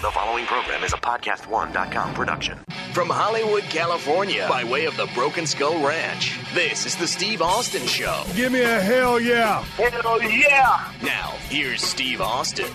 The following program is a PodcastOne.com production. From Hollywood, California, by way of the Broken Skull Ranch, this is the Steve Austin Show. Give me a hell yeah. Hell yeah. Now, here's Steve Austin.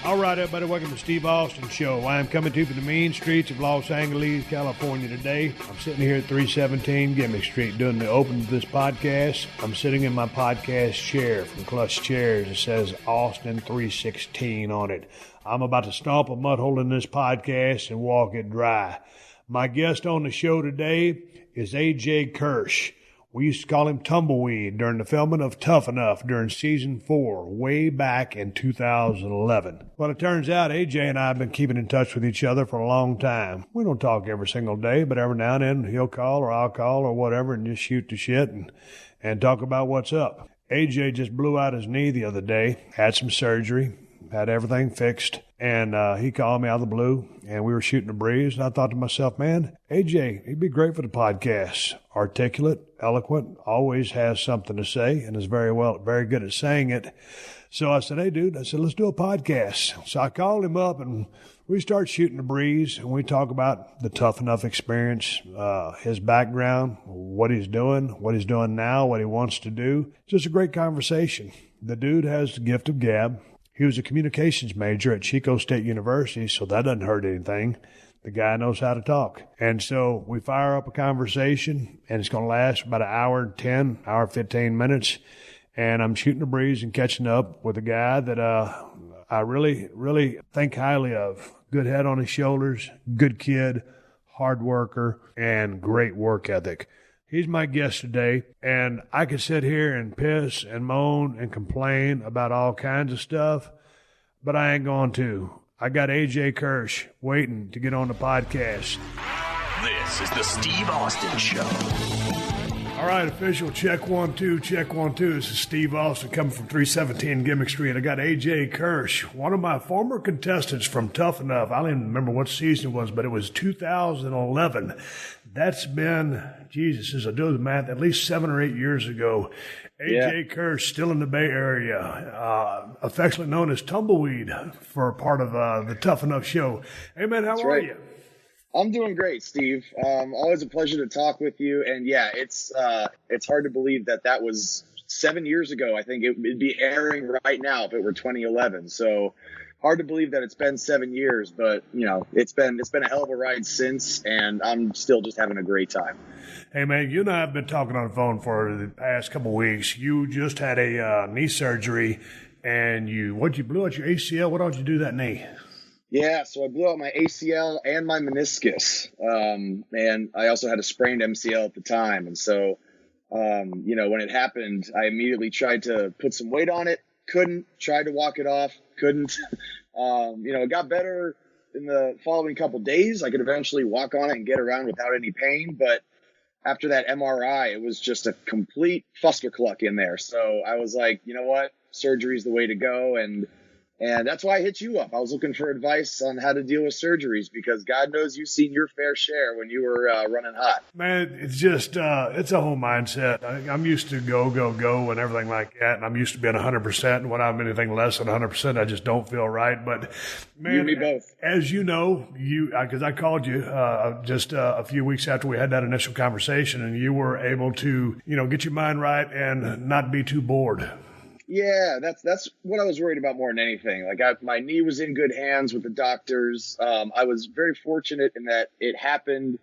All right, everybody, welcome to Steve Austin Show. I am coming to you from the mean streets of Los Angeles, California today. I'm sitting here at 317 Gimmick Street doing the opening of this podcast. I'm sitting in my podcast chair from Clutch Chairs. It says Austin 316 on it. I'm about to stomp a mud hole in this podcast and walk it dry. My guest on the show today is A.J. Kirsch. We used to call him Tumbleweed during the filming of Tough Enough during season 4, way back in 2011. Well, it turns out A.J. and I have been keeping in touch with each other for a long time. We don't talk every single day, but every now and then he'll call or I'll call or whatever and just shoot the shit and talk about what's up. A.J. just blew out his knee the other day, had some surgery, had everything fixed, and he called me out of the blue, and we were shooting a breeze, and I thought to myself, man, AJ, he'd be great for the podcast. Articulate, eloquent, always has something to say, and is very good at saying it. So I said, hey, dude, let's do a podcast. So I called him up, and we start shooting a breeze, and we talk about the Tough Enough experience, his background, what he's doing now, what he wants to do. Just a great conversation. The dude has the gift of gab. He was a communications major at Chico State University, so that doesn't hurt anything. The guy knows how to talk. And so we fire up a conversation, and it's going to last about an hour 15 minutes. And I'm shooting a breeze and catching up with a guy that I really, really think highly of. Good head on his shoulders, good kid, hard worker, and great work ethic. He's my guest today, and I could sit here and piss and moan and complain about all kinds of stuff, but I ain't going to. I got A.J. Kirsch waiting to get on the podcast. This is the Steve Austin Show. All right, official, check 1, 2, check 1, 2. This is Steve Austin coming from 317 Gimmick Street. I got A.J. Kirsch, one of my former contestants from Tough Enough. I don't even remember what season it was, but it was 2011. That's been, Jesus, as I do the math, at least 7 or 8 years ago. A.J. Kirsch, still in the Bay Area, affectionately known as Tumbleweed for a part of the Tough Enough show. Hey, man, how are you? I'm doing great, Steve. Always a pleasure to talk with you. And yeah, it's hard to believe that was 7 years ago. I think it'd be airing right now if it were 2011. So hard to believe that it's been 7 years, but you know, it's been a hell of a ride since, and I'm still just having a great time. Hey man, you and I have been talking on the phone for the past couple of weeks. You just had a knee surgery, and you blew out your ACL. What did you do that knee? Yeah, so I blew out my ACL and my meniscus, and I also had a sprained MCL at the time. And so, you know, when it happened, I immediately tried to put some weight on it. Couldn't. Tried to walk it off. Couldn't. You know, it got better in the following couple days. I could eventually walk on it and get around without any pain. But after that MRI, it was just a complete fustercluck in there. So I was like, you know what? Surgery's the way to go. And that's why I hit you up. I was looking for advice on how to deal with surgeries, because God knows you've seen your fair share when you were running hot. Man, it's just, it's a whole mindset. I'm used to go and everything like that. And I'm used to being 100%. And when I'm anything less than 100%, I just don't feel right. But man, you and me both. As you know, because I called you just a few weeks after we had that initial conversation, and you were able to, you know, get your mind right and not be too bored. Yeah, that's what I was worried about more than anything. Like my knee was in good hands with the doctors. I was very fortunate in that it happened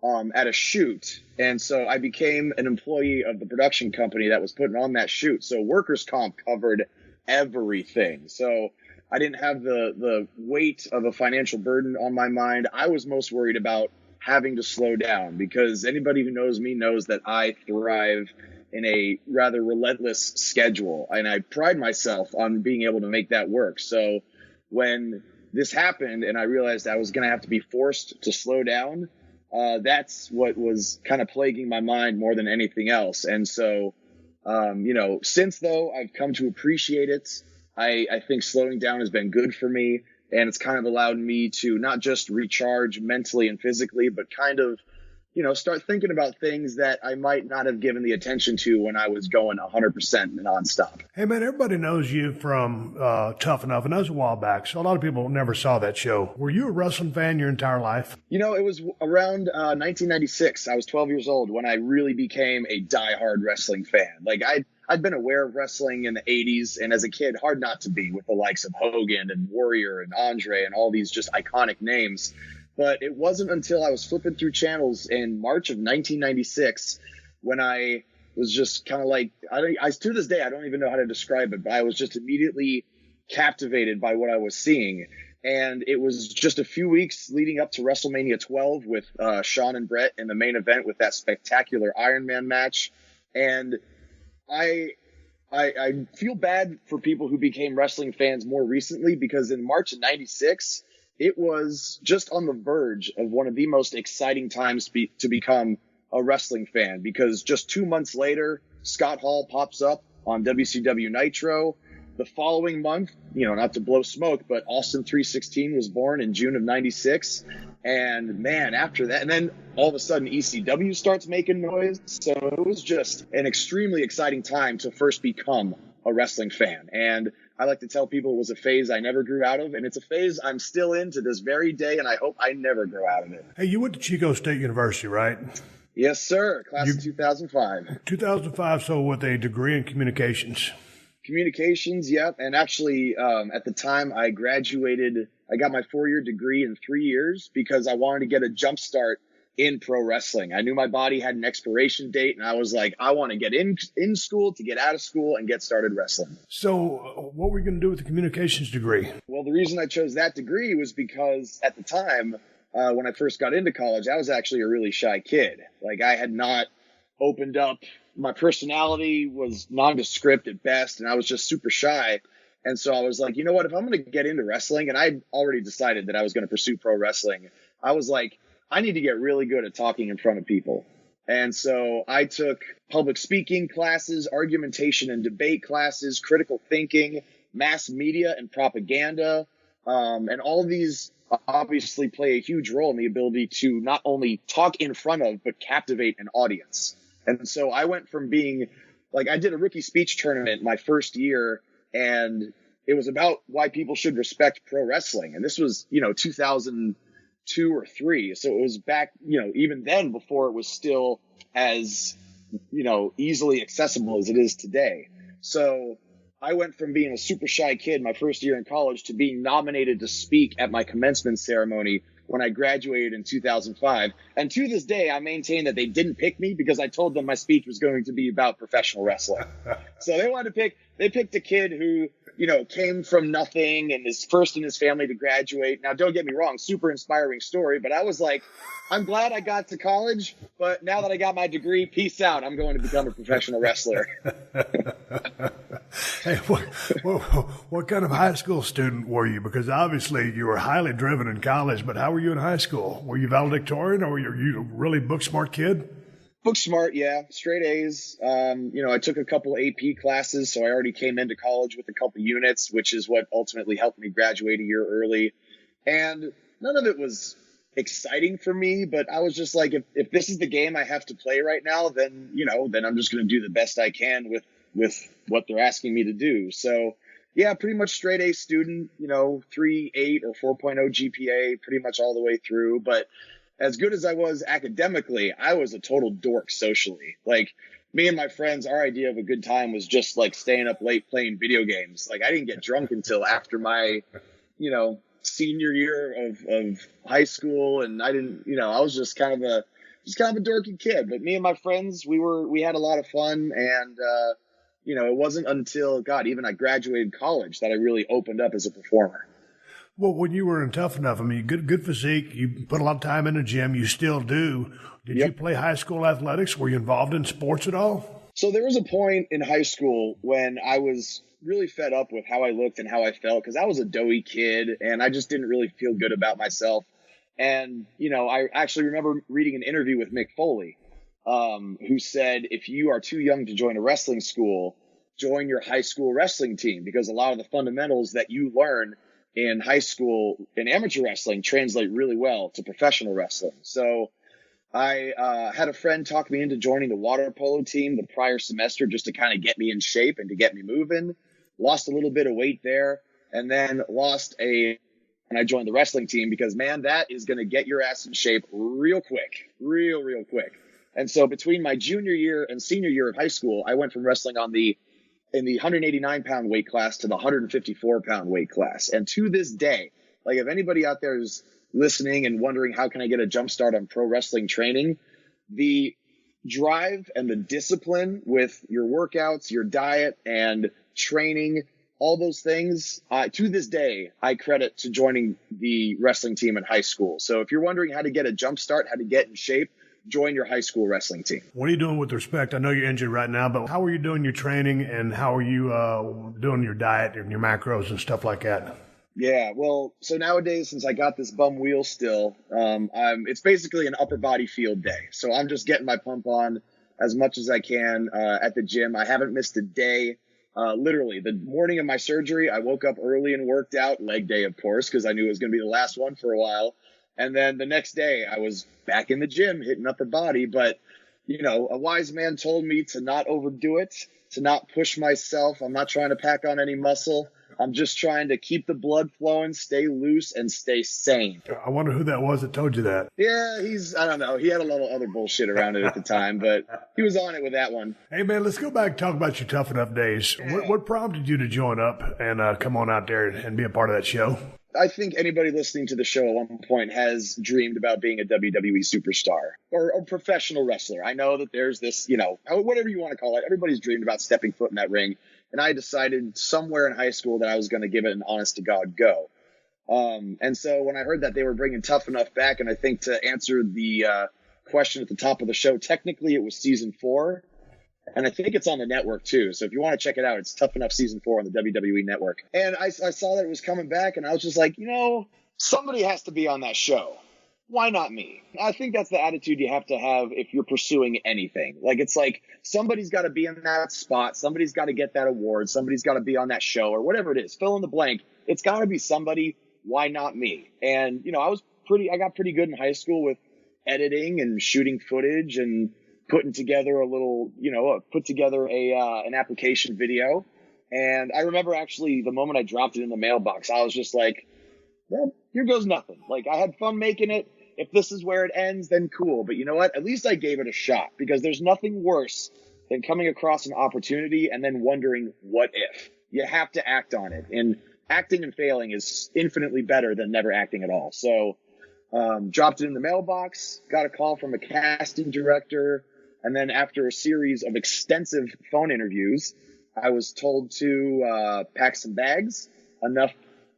at a shoot. And so I became an employee of the production company that was putting on that shoot. So workers' comp covered everything. So I didn't have the weight of a financial burden on my mind. I was most worried about having to slow down, because anybody who knows me knows that I thrive in a rather relentless schedule, and I pride myself on being able to make that work. So when this happened and I realized I was going to have to be forced to slow down, that's what was kind of plaguing my mind more than anything else. And so, you know, since though I've come to appreciate it, I think slowing down has been good for me, and it's kind of allowed me to not just recharge mentally and physically, but kind of, start thinking about things that I might not have given the attention to when I was going 100% nonstop. Hey, man, everybody knows you from Tough Enough, and that was a while back, so a lot of people never saw that show. Were you a wrestling fan your entire life? It was around 1996. I was 12 years old when I really became a diehard wrestling fan. Like, I'd been aware of wrestling in the 80s, and as a kid, hard not to be, with the likes of Hogan and Warrior and Andre and all these just iconic names. But it wasn't until I was flipping through channels in March of 1996 when I was just kind of like, to this day, I don't even know how to describe it, but I was just immediately captivated by what I was seeing. And it was just a few weeks leading up to WrestleMania 12 with Shawn and Brett in the main event with that spectacular Iron Man match. And I feel bad for people who became wrestling fans more recently, because in March of 96, it was just on the verge of one of the most exciting times to become a wrestling fan, because just 2 months later, Scott Hall pops up on WCW Nitro. The following month, not to blow smoke, but Austin 316 was born in June of 96. And man, after that, and then all of a sudden ECW starts making noise. So it was just an extremely exciting time to first become a wrestling fan. And I like to tell people it was a phase I never grew out of, and it's a phase I'm still in to this very day, and I hope I never grow out of it. Hey, you went to Chico State University, right? Yes, sir. Class of 2005. 2005, so with a degree in communications. Communications, yep. And actually, at the time I graduated, I got my 4-year degree in 3 years because I wanted to get a jump start in pro wrestling. I knew my body had an expiration date, and I was like, I want to get in school to get out of school and get started wrestling. So what were you going to do with the communications degree? Well, the reason I chose that degree was because at the time, when I first got into college, I was actually a really shy kid. Like, I had not opened up. My personality was nondescript at best, and I was just super shy. And so I was like, you know what, if I'm going to get into wrestling, and I'd already decided that I was going to pursue pro wrestling, I was like, I need to get really good at talking in front of people. And so I took public speaking classes, argumentation and debate classes, critical thinking, mass media and propaganda. And all of these obviously play a huge role in the ability to not only talk in front of, but captivate an audience. And so I went from being like, I did a rookie speech tournament my first year, and it was about why people should respect pro wrestling. And this was, 2002 or 3. So it was back, even then, before it was still as, easily accessible as it is today. So I went from being a super shy kid my first year in college to being nominated to speak at my commencement ceremony when I graduated in 2005. And to this day, I maintain that they didn't pick me because I told them my speech was going to be about professional wrestling. So they picked a kid who, came from nothing and is first in his family to graduate. Now, don't get me wrong, super inspiring story, but I was like, I'm glad I got to college, but now that I got my degree, peace out. I'm going to become a professional wrestler. Hey, what kind of high school student were you? Because obviously you were highly driven in college, but how were you in high school? Were you valedictorian, or were you a really book smart kid? Book smart, yeah. Straight A's. I took a couple AP classes, so I already came into college with a couple units, which is what ultimately helped me graduate a year early. And none of it was exciting for me, but I was just like, if this is the game I have to play right now, then I'm just going to do the best I can with what they're asking me to do. So yeah, pretty much straight A student, 3.8 or 4.0 GPA pretty much all the way through. But as good as I was academically, I was a total dork socially. Like, me and my friends, our idea of a good time was just like staying up late playing video games. Like, I didn't get drunk until after my, senior year of high school. And I didn't, I was just kind of a dorky kid. But me and my friends, we had a lot of fun. And, it wasn't until, even I graduated college that I really opened up as a performer. Well, when you were in Tough Enough, I mean, good physique, you put a lot of time in the gym, you still do. Did you play high school athletics? Were you involved in sports at all? So there was a point in high school when I was really fed up with how I looked and how I felt, because I was a doughy kid and I just didn't really feel good about myself. And, I actually remember reading an interview with Mick Foley, who said, if you are too young to join a wrestling school, join your high school wrestling team, because a lot of the fundamentals that you learn in high school in amateur wrestling translate really well to professional wrestling. So I had a friend talk me into joining the water polo team the prior semester just to kind of get me in shape and to get me moving. Lost a little bit of weight there, and then and I joined the wrestling team because, man, that is going to get your ass in shape real quick, real quick. And so between my junior year and senior year of high school, I went from wrestling in the 189-pound weight class to the 154-pound weight class. And to this day, like, if anybody out there is listening and wondering how can I get a jump start on pro wrestling training, the drive and the discipline with your workouts, your diet, and training, all those things, to this day, I credit to joining the wrestling team in high school. So if you're wondering how to get a jump start, how to get in shape, join your high school wrestling team. What are you doing with respect? I know you're injured right now, but how are you doing your training, and how are you doing your diet and your macros and stuff like that? Yeah, well, so nowadays, since I got this bum wheel still, it's basically an upper body field day. So I'm just getting my pump on as much as I can at the gym. I haven't missed a day. Literally, the morning of my surgery, I woke up early and worked out, leg day, of course, because I knew it was going to be the last one for a while. And then the next day, I was back in the gym hitting upper body. But, you know, a wise man told me to not overdo it, to not push myself. I'm not trying to pack on any muscle. I'm just trying to keep the blood flowing, stay loose, and stay sane. I wonder who that was that told you that. Yeah, I don't know. He had a lot of other bullshit around it at the time, but he was on it with that one. Hey, man, let's go back and talk about your Tough Enough days. Yeah. What prompted you to join up and come on out there and be a part of that show? I think anybody listening to the show at one point has dreamed about being a WWE superstar or a professional wrestler. I know that there's this, you know, whatever you want to call it. Everybody's dreamed about stepping foot in that ring. And I decided somewhere in high school that I was going to give it an honest to God go. And so when I heard that they were bringing Tough Enough back, and I think to answer the question at the top of the show, technically it was season 4. And I think it's on the network too. So if you want to check it out, it's Tough Enough season 4 on the WWE network. And I saw that it was coming back, and I was just like, you know, somebody has to be on that show. Why not me? I think that's the attitude you have to have if you're pursuing anything. Like, it's like somebody's got to be in that spot. Somebody's got to get that award. Somebody's got to be on that show or whatever it is. Fill in the blank. It's got to be somebody. Why not me? And, you know, I got pretty good in high school with editing and shooting footage and putting together an application video. And I remember actually the moment I dropped it in the mailbox, I was just like, well, here goes nothing. Like, I had fun making it. If this is where it ends, then cool. But you know what? At least I gave it a shot, because there's nothing worse than coming across an opportunity and then wondering, what if? You have to act on it. And acting and failing is infinitely better than never acting at all. So dropped it in the mailbox, got a call from a casting director. And then after a series of extensive phone interviews, I was told to pack some bags, enough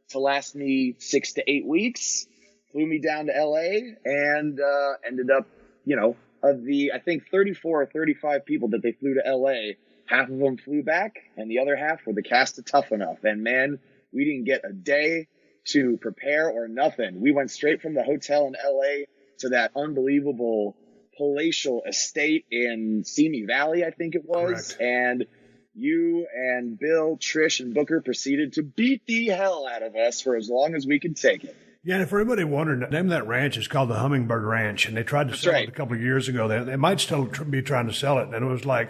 to last me 6 to 8 weeks. Flew me down to LA and ended up, you know, of the, I think 34 or 35 people that they flew to LA, half of them flew back and the other half were the cast of Tough Enough. And man, we didn't get a day to prepare or nothing. We went straight from the hotel in LA to that unbelievable palatial estate in Simi Valley, I think it was. Correct. And you and Bill, Trish, and Booker proceeded to beat the hell out of us for as long as we could take it. Yeah, and for anybody wondering, the name of that ranch is called the Hummingbird Ranch, and they tried to sell it a couple of years ago. They might still be trying to sell it, and it was like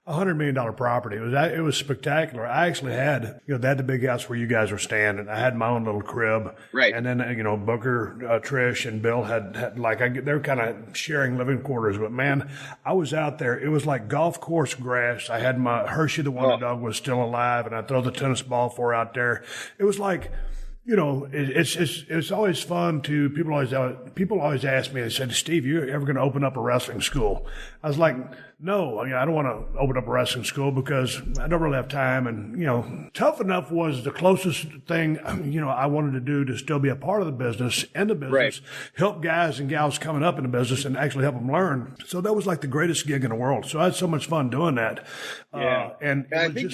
$100 million property. It was spectacular. I actually had, you know, they had the big house where you guys were staying, and I had my own little crib. Right. And then, you know, Booker, Trish, and Bill had they were kind of sharing living quarters. But man, I was out there. It was like golf course grass. I had my Hershey the Wonder Dog was still alive, and I throw the tennis ball for her out there. It was like, you know, it's always fun to people always ask me, they said, Steve, you ever going to open up a wrestling school? I was like, no, I don't want to open up a wrestling school because I don't really have time. And, you know, Tough Enough was the closest thing, you know, I wanted to do to still be a part of the business, Right. help guys and gals coming up in the business and actually help them learn. So that was like the greatest gig in the world. So I had so much fun doing that. Yeah. And I think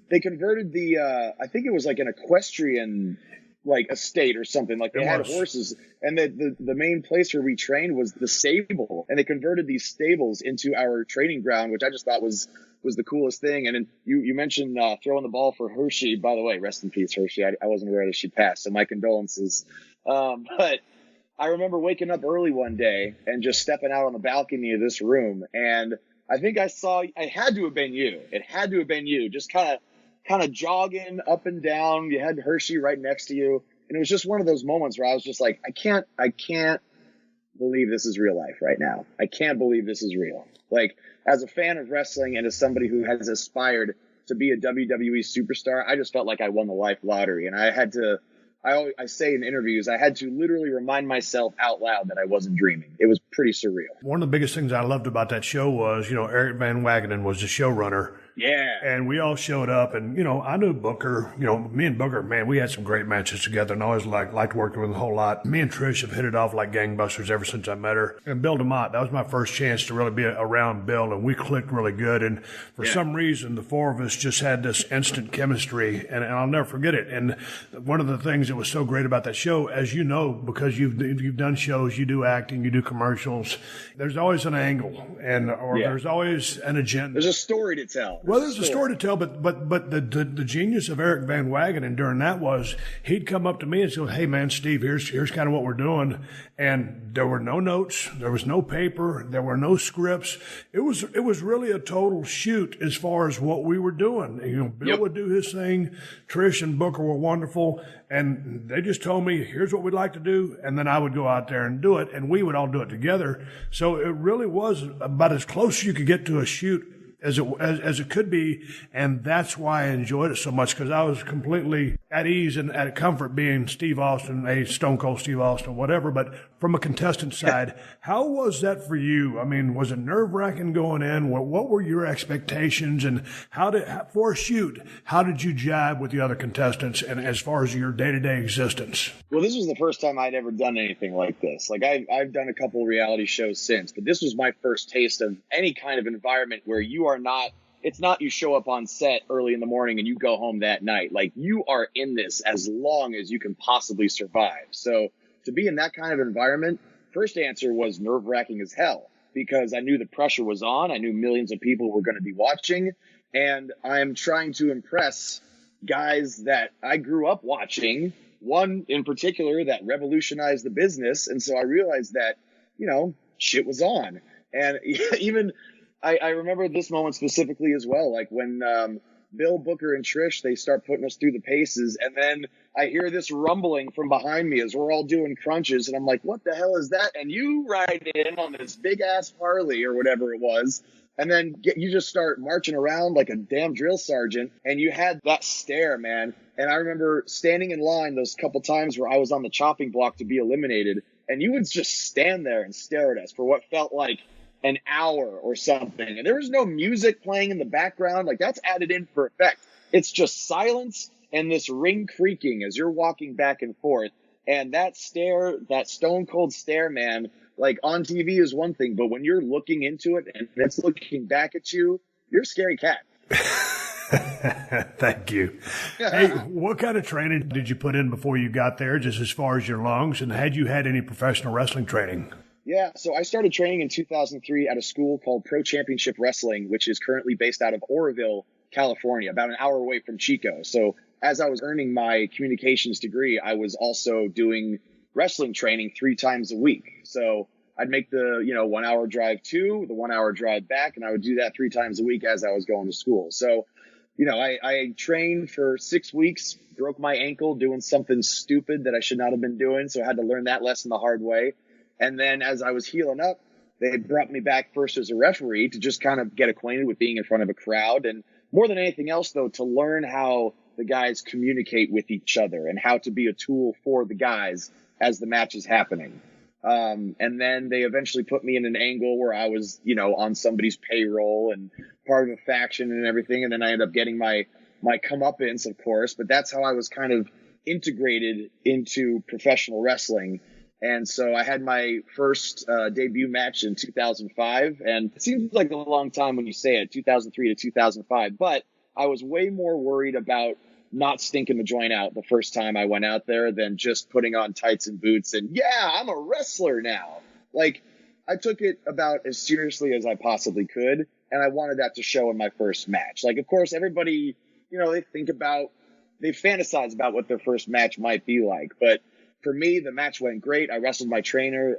they converted I think it was like an equestrian like estate or something. Like they had horses, and the main place where we trained was the stable, and they converted these stables into our training ground, which I just thought was the coolest thing. And then you mentioned throwing the ball for Hershey. By the way, rest in peace, Hershey. I wasn't aware that she passed, so my condolences. But I remember waking up early one day and just stepping out on the balcony of this room, and I think I had to have been you. It had to have been you, just kind of jogging up and down. You had Hershey right next to you, and it was just one of those moments where I was just like, I can't believe this is real life right now. I can't believe this is real. Like, as a fan of wrestling and as somebody who has aspired to be a WWE superstar, I just felt like I won the life lottery, and I say in interviews, I had to literally remind myself out loud that I wasn't dreaming. It was pretty surreal. One of the biggest things I loved about that show was, Eric Van Wagenen was the showrunner. Yeah. And we all showed up, and, I knew Booker. Me and Booker, man, we had some great matches together, and I always liked working with him a whole lot. Me and Trish have hit it off like gangbusters ever since I met her. And Bill DeMott, that was my first chance to really be around Bill, and we clicked really good. And for some reason, the four of us just had this instant chemistry, and I'll never forget it. And one of the things that was so great about that show, as you know, because you've done shows, you do acting, you do commercials, there's always an angle, there's always an agenda. There's a story to tell. Well, there's a story to tell, but the genius of Eric Van Wagenen during that was he'd come up to me and say, "Hey man, Steve, here's kind of what we're doing," and there were no notes, there was no paper, there were no scripts. It was really a total shoot as far as what we were doing. Bill would do his thing, Trish and Booker were wonderful, and they just told me, "Here's what we'd like to do," and then I would go out there and do it, and we would all do it together. So it really was about as close as you could get to a shoot as it could be, and that's why I enjoyed it so much, because I was completely at ease and at comfort being Steve Austin, Stone Cold Steve Austin, whatever. But from a contestant side, how was that for you? I mean, was it nerve-wracking going in? What were your expectations, and for a shoot, how did you jive with the other contestants, and as far as your day-to-day existence? Well, this was the first time I'd ever done anything like this. Like, I've done a couple reality shows since, but this was my first taste of any kind of environment where it's not you show up on set early in the morning and you go home that night. Like, you are in this as long as you can possibly survive. So to be in that kind of environment, first answer was nerve-wracking as hell, because I knew the pressure was on. I knew millions of people were going to be watching, and I'm trying to impress guys that I grew up watching, one in particular that revolutionized the business. And so I realized that, shit was on. And even I remember this moment specifically as well, like when Bill, Booker, and Trish, they start putting us through the paces, and then I hear this rumbling from behind me as we're all doing crunches, and I'm like, what the hell is that? And you ride in on this big-ass Harley or whatever it was, and then you just start marching around like a damn drill sergeant, and you had that stare, man. And I remember standing in line those couple times where I was on the chopping block to be eliminated, and you would just stand there and stare at us for what felt like an hour or something. And there was no music playing in the background. Like, that's added in for effect. It's just silence and this ring creaking as you're walking back and forth. And that stare, that stone cold stare, man, like on TV is one thing, but when you're looking into it and it's looking back at you, you're a scary cat. Thank you. Hey, what kind of training did you put in before you got there, just as far as your lungs? And had you had any professional wrestling training? Yeah, so I started training in 2003 at a school called Pro Championship Wrestling, which is currently based out of Oroville, California, about an hour away from Chico. So as I was earning my communications degree, I was also doing wrestling training 3 times a week. So I'd make the 1 hour drive the 1 hour drive back, and I would do that 3 times a week as I was going to school. So, I trained for 6 weeks, broke my ankle doing something stupid that I should not have been doing. So I had to learn that lesson the hard way. And then as I was healing up, they brought me back first as a referee to just kind of get acquainted with being in front of a crowd. And more than anything else, though, to learn how the guys communicate with each other and how to be a tool for the guys as the match is happening. And then they eventually put me in an angle where I was, on somebody's payroll and part of a faction and everything. And then I ended up getting my comeuppance, of course. But that's how I was kind of integrated into professional wrestling. And so I had my first debut match in 2005, and it seems like a long time when you say it, 2003 to 2005, but I was way more worried about not stinking the joint out the first time I went out there than just putting on tights and boots and, yeah, I'm a wrestler now. Like, I took it about as seriously as I possibly could, and I wanted that to show in my first match. Like, of course, everybody, they fantasize about what their first match might be like, but for me, the match went great. I wrestled my trainer,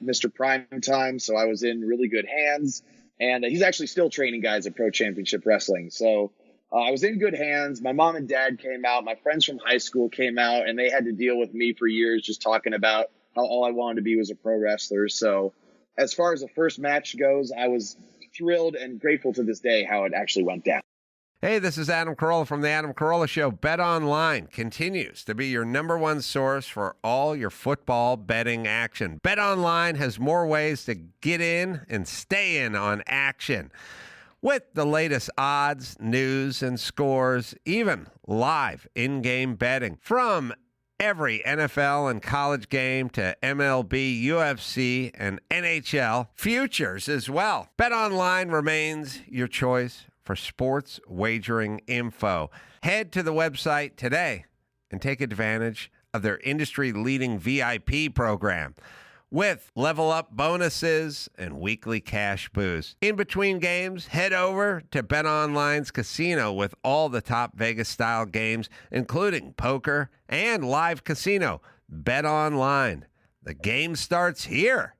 Mr. Primetime, so I was in really good hands. And he's actually still training guys at Pro Championship Wrestling. So I was in good hands. My mom and dad came out. My friends from high school came out, and they had to deal with me for years just talking about how all I wanted to be was a pro wrestler. So as far as the first match goes, I was thrilled and grateful to this day how it actually went down. Hey, this is Adam Carolla from The Adam Carolla Show. Bet Online continues to be your number one source for all your football betting action. Bet Online has more ways to get in and stay in on action. With the latest odds, news, and scores, even live in-game betting. From every NFL and college game to MLB, UFC, and NHL, futures as well. Bet Online remains your choice for sports wagering info. Head to the website today and take advantage of their industry-leading VIP program with level-up bonuses and weekly cash boosts. In between games, head over to BetOnline's casino with all the top Vegas-style games, including poker and live casino. BetOnline. The game starts here.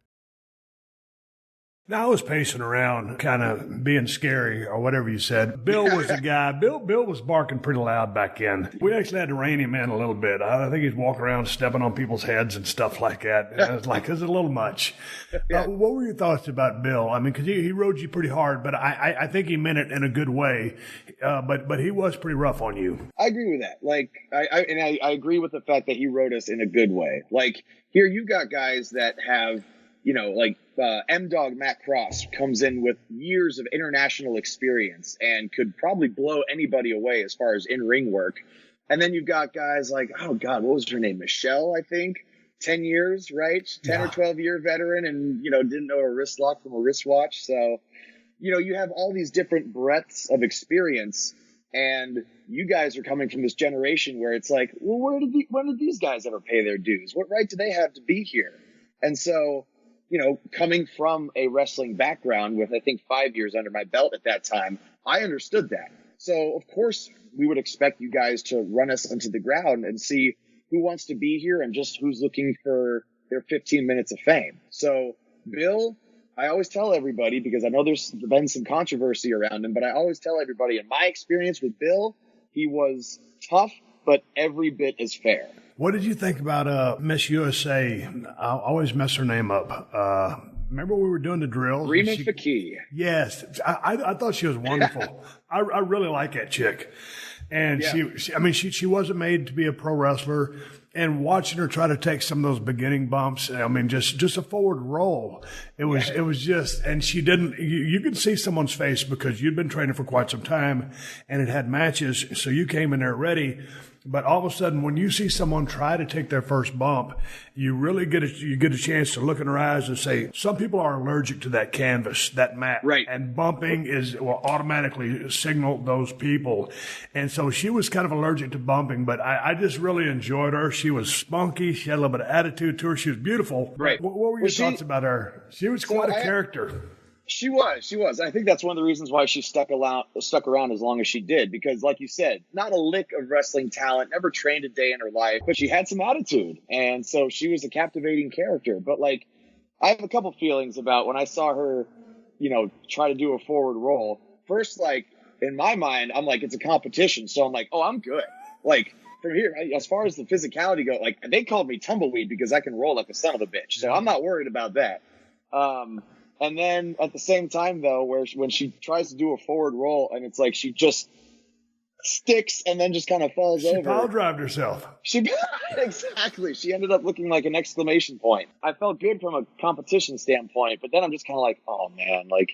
Now, I was pacing around, kind of being scary or whatever you said. Bill was the guy. Bill was barking pretty loud back then. We actually had to rein him in a little bit. I think he's walking around stepping on people's heads and stuff like that. And I was like, this is a little much. What were your thoughts about Bill? I mean, because he rode you pretty hard, but I think he meant it in a good way. But he was pretty rough on you. I agree with that. Like, I agree with the fact that he rode us in a good way. Like, here you got guys that have, you know, like M-Dog Matt Cross comes in with years of international experience and could probably blow anybody away as far as in-ring work. And then you've got guys like, oh, God, what was her name? Michelle, I think. 10 years, right? 10 or 12-year veteran and, you know, didn't know a wrist lock from a wristwatch. So, you know, you have all these different breadths of experience. And you guys are coming from this generation where it's like, well, when did these guys ever pay their dues? What right do they have to be here? And so, you know, coming from a wrestling background with, I think, 5 years under my belt at that time, I understood that. So, of course, we would expect you guys to run us into the ground and see who wants to be here and just who's looking for their 15 minutes of fame. So, Bill, I always tell everybody, because I know there's been some controversy around him, but I always tell everybody, in my experience with Bill, he was tough, but every bit as fair. What did you think about Miss USA? I always mess her name up. Remember we were doing the drills? Rena Faki. Yes. I thought she was wonderful. I really like that chick. And she wasn't made to be a pro wrestler. And watching her try to take some of those beginning bumps, I mean, just a forward roll. It was just, and she didn't, you could see someone's face because you'd been training for quite some time and it had matches. So you came in there ready. But all of a sudden, when you see someone try to take their first bump, you really get a chance to look in her eyes and say, some people are allergic to that canvas, that mat. Right. And bumping will automatically signal those people. And so she was kind of allergic to bumping, but I just really enjoyed her. She was spunky. She had a little bit of attitude to her. She was beautiful. Right. What were your thoughts about her? She was quite a character. She was. I think that's one of the reasons why she stuck around as long as she did, because like you said, not a lick of wrestling talent, never trained a day in her life, but she had some attitude. And so she was a captivating character. But like, I have a couple feelings about when I saw her, you know, try to do a forward roll. First, like, in my mind, I'm like, it's a competition. So I'm like, oh, I'm good. Like, from here, as far as the physicality go, like, they called me tumbleweed because I can roll like a son of a bitch. So I'm not worried about that. And then at the same time, though, when she tries to do a forward roll and it's like she just sticks and then just kind of falls over. She pile-drived herself. Exactly. She ended up looking like an exclamation point. I felt good from a competition standpoint, but then I'm just kind of like, oh, man. Like,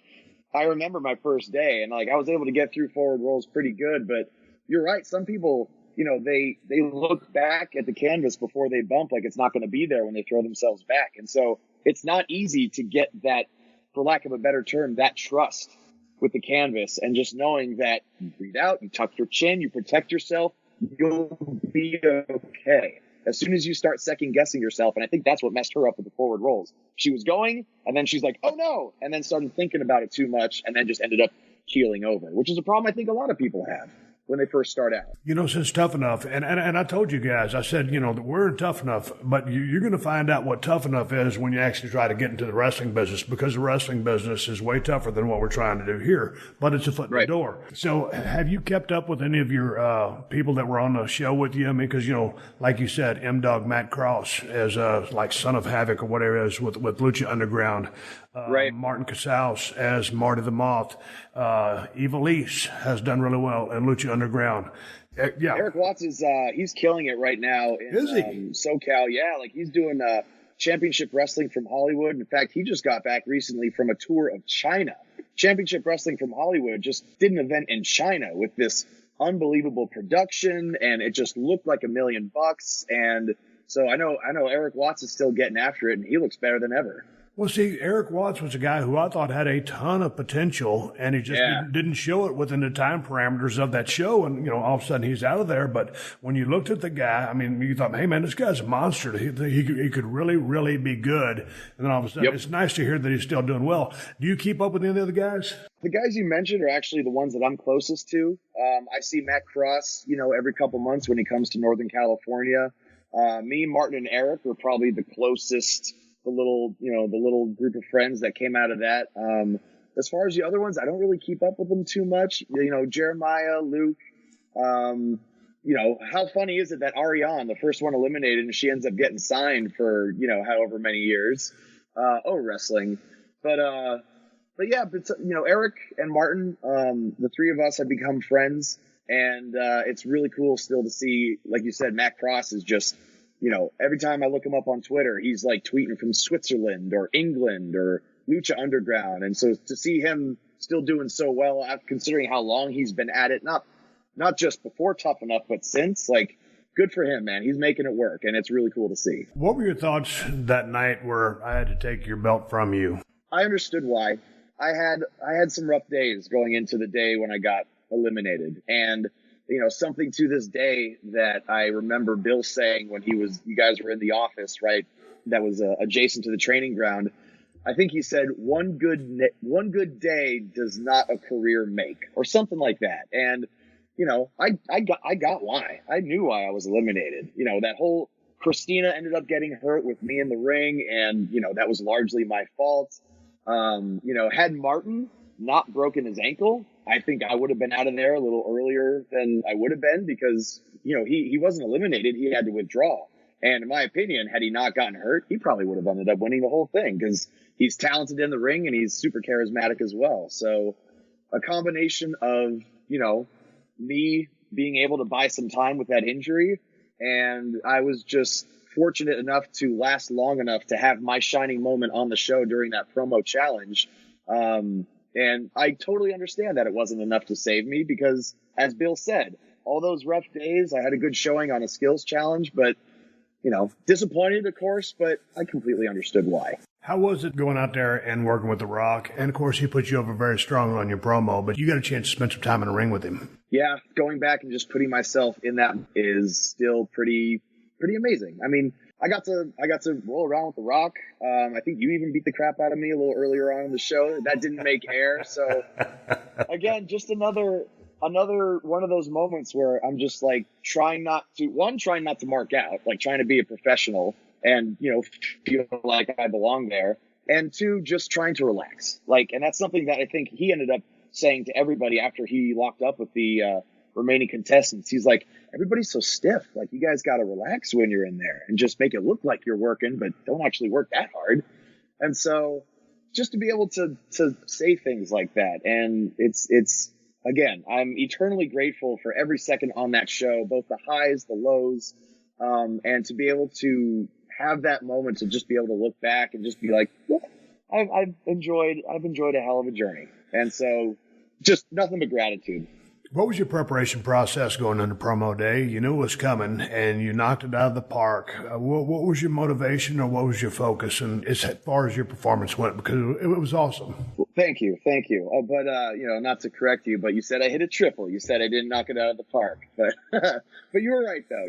I remember my first day, and like I was able to get through forward rolls pretty good. But you're right. Some people, you know, they look back at the canvas before they bump like it's not going to be there when they throw themselves back. And so it's not easy to get that, for lack of a better term, that trust with the canvas, and just knowing that you breathe out, you tuck your chin, you protect yourself, you'll be okay. As soon as you start second guessing yourself, and I think that's what messed her up with the forward rolls. She was going, and then she's like, oh no, and then started thinking about it too much, and then just ended up keeling over, which is a problem I think a lot of people have. when they first start out. Since Tough Enough, and I told you guys, I said, that we're in Tough Enough, but you're going to find out what Tough Enough is when you actually try to get into the wrestling business, because the wrestling business is way tougher than what we're trying to do here, but it's a foot in the door. So have you kept up with any of your people that were on the show with you? I mean, because, like you said, M-Dog Matt Cross as like Son of Havoc or whatever it is with Lucha Underground. Martin Casals as Marty the Moth. Evilise has done really well in Lucha Underground. Eric Watts is he's killing it right now in SoCal. Yeah, like he's doing championship wrestling from Hollywood. In fact, he just got back recently from a tour of China. Championship Wrestling from Hollywood just did an event in China with this unbelievable production, and it just looked like $1 million. And so I know Eric Watts is still getting after it, and he looks better than ever. Well, see, Eric Watts was a guy who I thought had a ton of potential, and he just didn't show it within the time parameters of that show. And, all of a sudden he's out of there. But when you looked at the guy, I mean, you thought, hey, man, this guy's a monster. He could really, really be good. And then all of a sudden, it's nice to hear that he's still doing well. Do you keep up with any of the other guys? The guys you mentioned are actually the ones that I'm closest to. I see Matt Cross, every couple months when he comes to Northern California. Me, Martin, and Eric are probably the closest. The little group of friends that came out of that. As far as the other ones, I don't really keep up with them too much. Jeremiah, Luke. How funny is it that Ariane, the first one eliminated, and she ends up getting signed for however many years. Wrestling, but Eric and Martin, the three of us have become friends, and it's really cool still to see, like you said, Matt Cross is just. Every time I look him up on Twitter, he's like tweeting from Switzerland or England or Lucha Underground. And so to see him still doing so well, considering how long he's been at it, not just before Tough Enough, but since, like, good for him, man. He's making it work, and it's really cool to see. What were your thoughts that night where I had to take your belt from you? I understood why. I had some rough days going into the day when I got eliminated, and something to this day that I remember Bill saying when you guys were in the office, right? That was adjacent to the training ground. I think he said, one good day does not a career make, or something like that. And, I got why. I knew why I was eliminated. That whole Christina ended up getting hurt with me in the ring, and, that was largely my fault. Had Martin not broken his ankle, I think I would have been out of there a little earlier than I would have been, because, he wasn't eliminated. He had to withdraw. And in my opinion, had he not gotten hurt, he probably would have ended up winning the whole thing, because he's talented in the ring and he's super charismatic as well. So a combination of, me being able to buy some time with that injury, and I was just fortunate enough to last long enough to have my shining moment on the show during that promo challenge. And I totally understand that it wasn't enough to save me, because, as Bill said, all those rough days, I had a good showing on a skills challenge, but, disappointed, of course, but I completely understood why. How was it going out there and working with The Rock? And, of course, he put you over very strongly on your promo, but you got a chance to spend some time in the ring with him. Yeah, going back and just putting myself in that is still pretty amazing. I mean, I got to roll around with The Rock. I think you even beat the crap out of me a little earlier on in the show. That didn't make air. So again, just another one of those moments where I'm just like trying not to mark out, like trying to be a professional and, feel like I belong there. And two, just trying to relax. And that's something that I think he ended up saying to everybody after he locked up with the remaining contestants. He's like, everybody's so stiff. Like, you guys got to relax when you're in there and just make it look like you're working, but don't actually work that hard. And so just to be able to say things like that. And it's again, I'm eternally grateful for every second on that show, both the highs, the lows, and to be able to have that moment to just be able to look back and just be like, yeah, I've enjoyed a hell of a journey. And so just nothing but gratitude. What was your preparation process going into promo day? You knew it was coming, and you knocked it out of the park. What was your motivation, or what was your focus, and as far as your performance went? Because it was awesome. Well, thank you. But not to correct you, but you said I hit a triple. You said I didn't knock it out of the park. But but you were right though.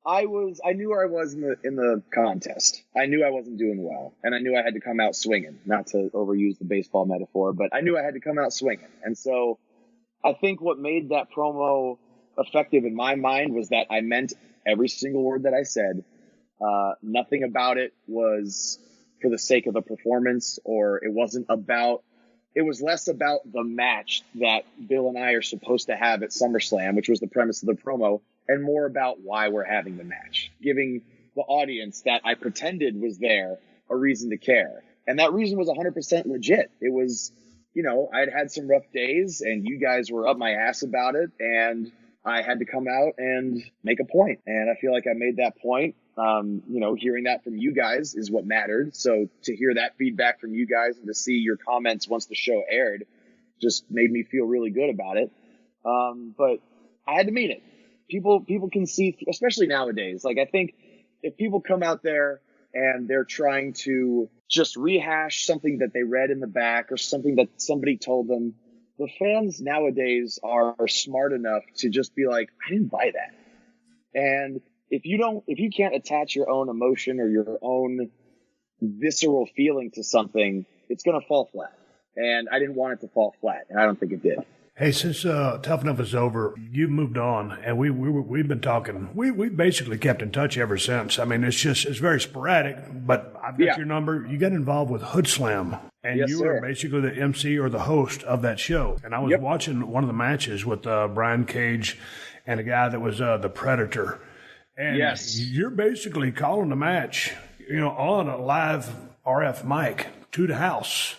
I knew where I was in the contest. I knew I wasn't doing well, and I knew I had to come out swinging. Not to overuse the baseball metaphor, but I knew I had to come out swinging, and so I think what made that promo effective in my mind was that I meant every single word that I said. Nothing about it was for the sake of a performance, or it was less about the match that Bill and I are supposed to have at SummerSlam, which was the premise of the promo, and more about why we're having the match, giving the audience that I pretended was there a reason to care. And that reason was 100% legit. It was, I'd had some rough days and you guys were up my ass about it, and I had to come out and make a point. And I feel like I made that point. Hearing that from you guys is what mattered. So to hear that feedback from you guys and to see your comments once the show aired just made me feel really good about it. But I had to mean it. People can see, especially nowadays. Like, I think if people come out there and they're trying to just rehash something that they read in the back or something that somebody told them, the fans nowadays are smart enough to just be like, I didn't buy that. And if you can't attach your own emotion or your own visceral feeling to something, it's going to fall flat. And I didn't want it to fall flat, and I don't think it did. Hey, since Tough Enough is over, you've moved on, and we've been talking. We basically kept in touch ever since. I mean, it's very sporadic, but I've got your number. You got involved with Hoodslam, and yes, you sir. were basically the MC or the host of that show. And I was watching one of the matches with Brian Cage and a guy that was the Predator. And you're basically calling the match, on a live RF mic to the house.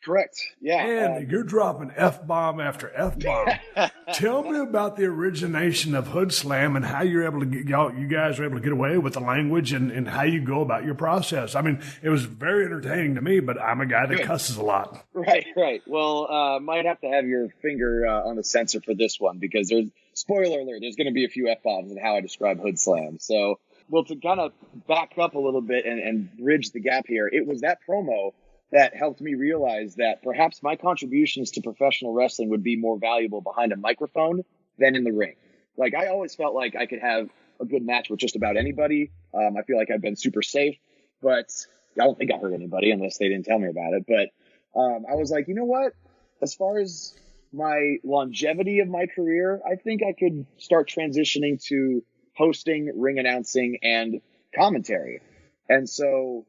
Correct. Yeah. And you're dropping F-bomb after F-bomb. Tell me about the origination of Hoodslam and how you're able to you guys are able to get away with the language and how you go about your process. I mean, it was very entertaining to me, but I'm a guy that cusses a lot. Right. Well, might have to have your finger on the sensor for this one, because there's, spoiler alert, there's going to be a few F-bombs in how I describe Hoodslam. So, well, to kind of back up a little bit and bridge the gap here, it was that promo that helped me realize that perhaps my contributions to professional wrestling would be more valuable behind a microphone than in the ring. Like, I always felt like I could have a good match with just about anybody. I feel like I've been super safe, but I don't think I hurt anybody unless they didn't tell me about it. But I was like, you know what? As far as my longevity of my career, I think I could start transitioning to hosting, ring announcing, and commentary. And so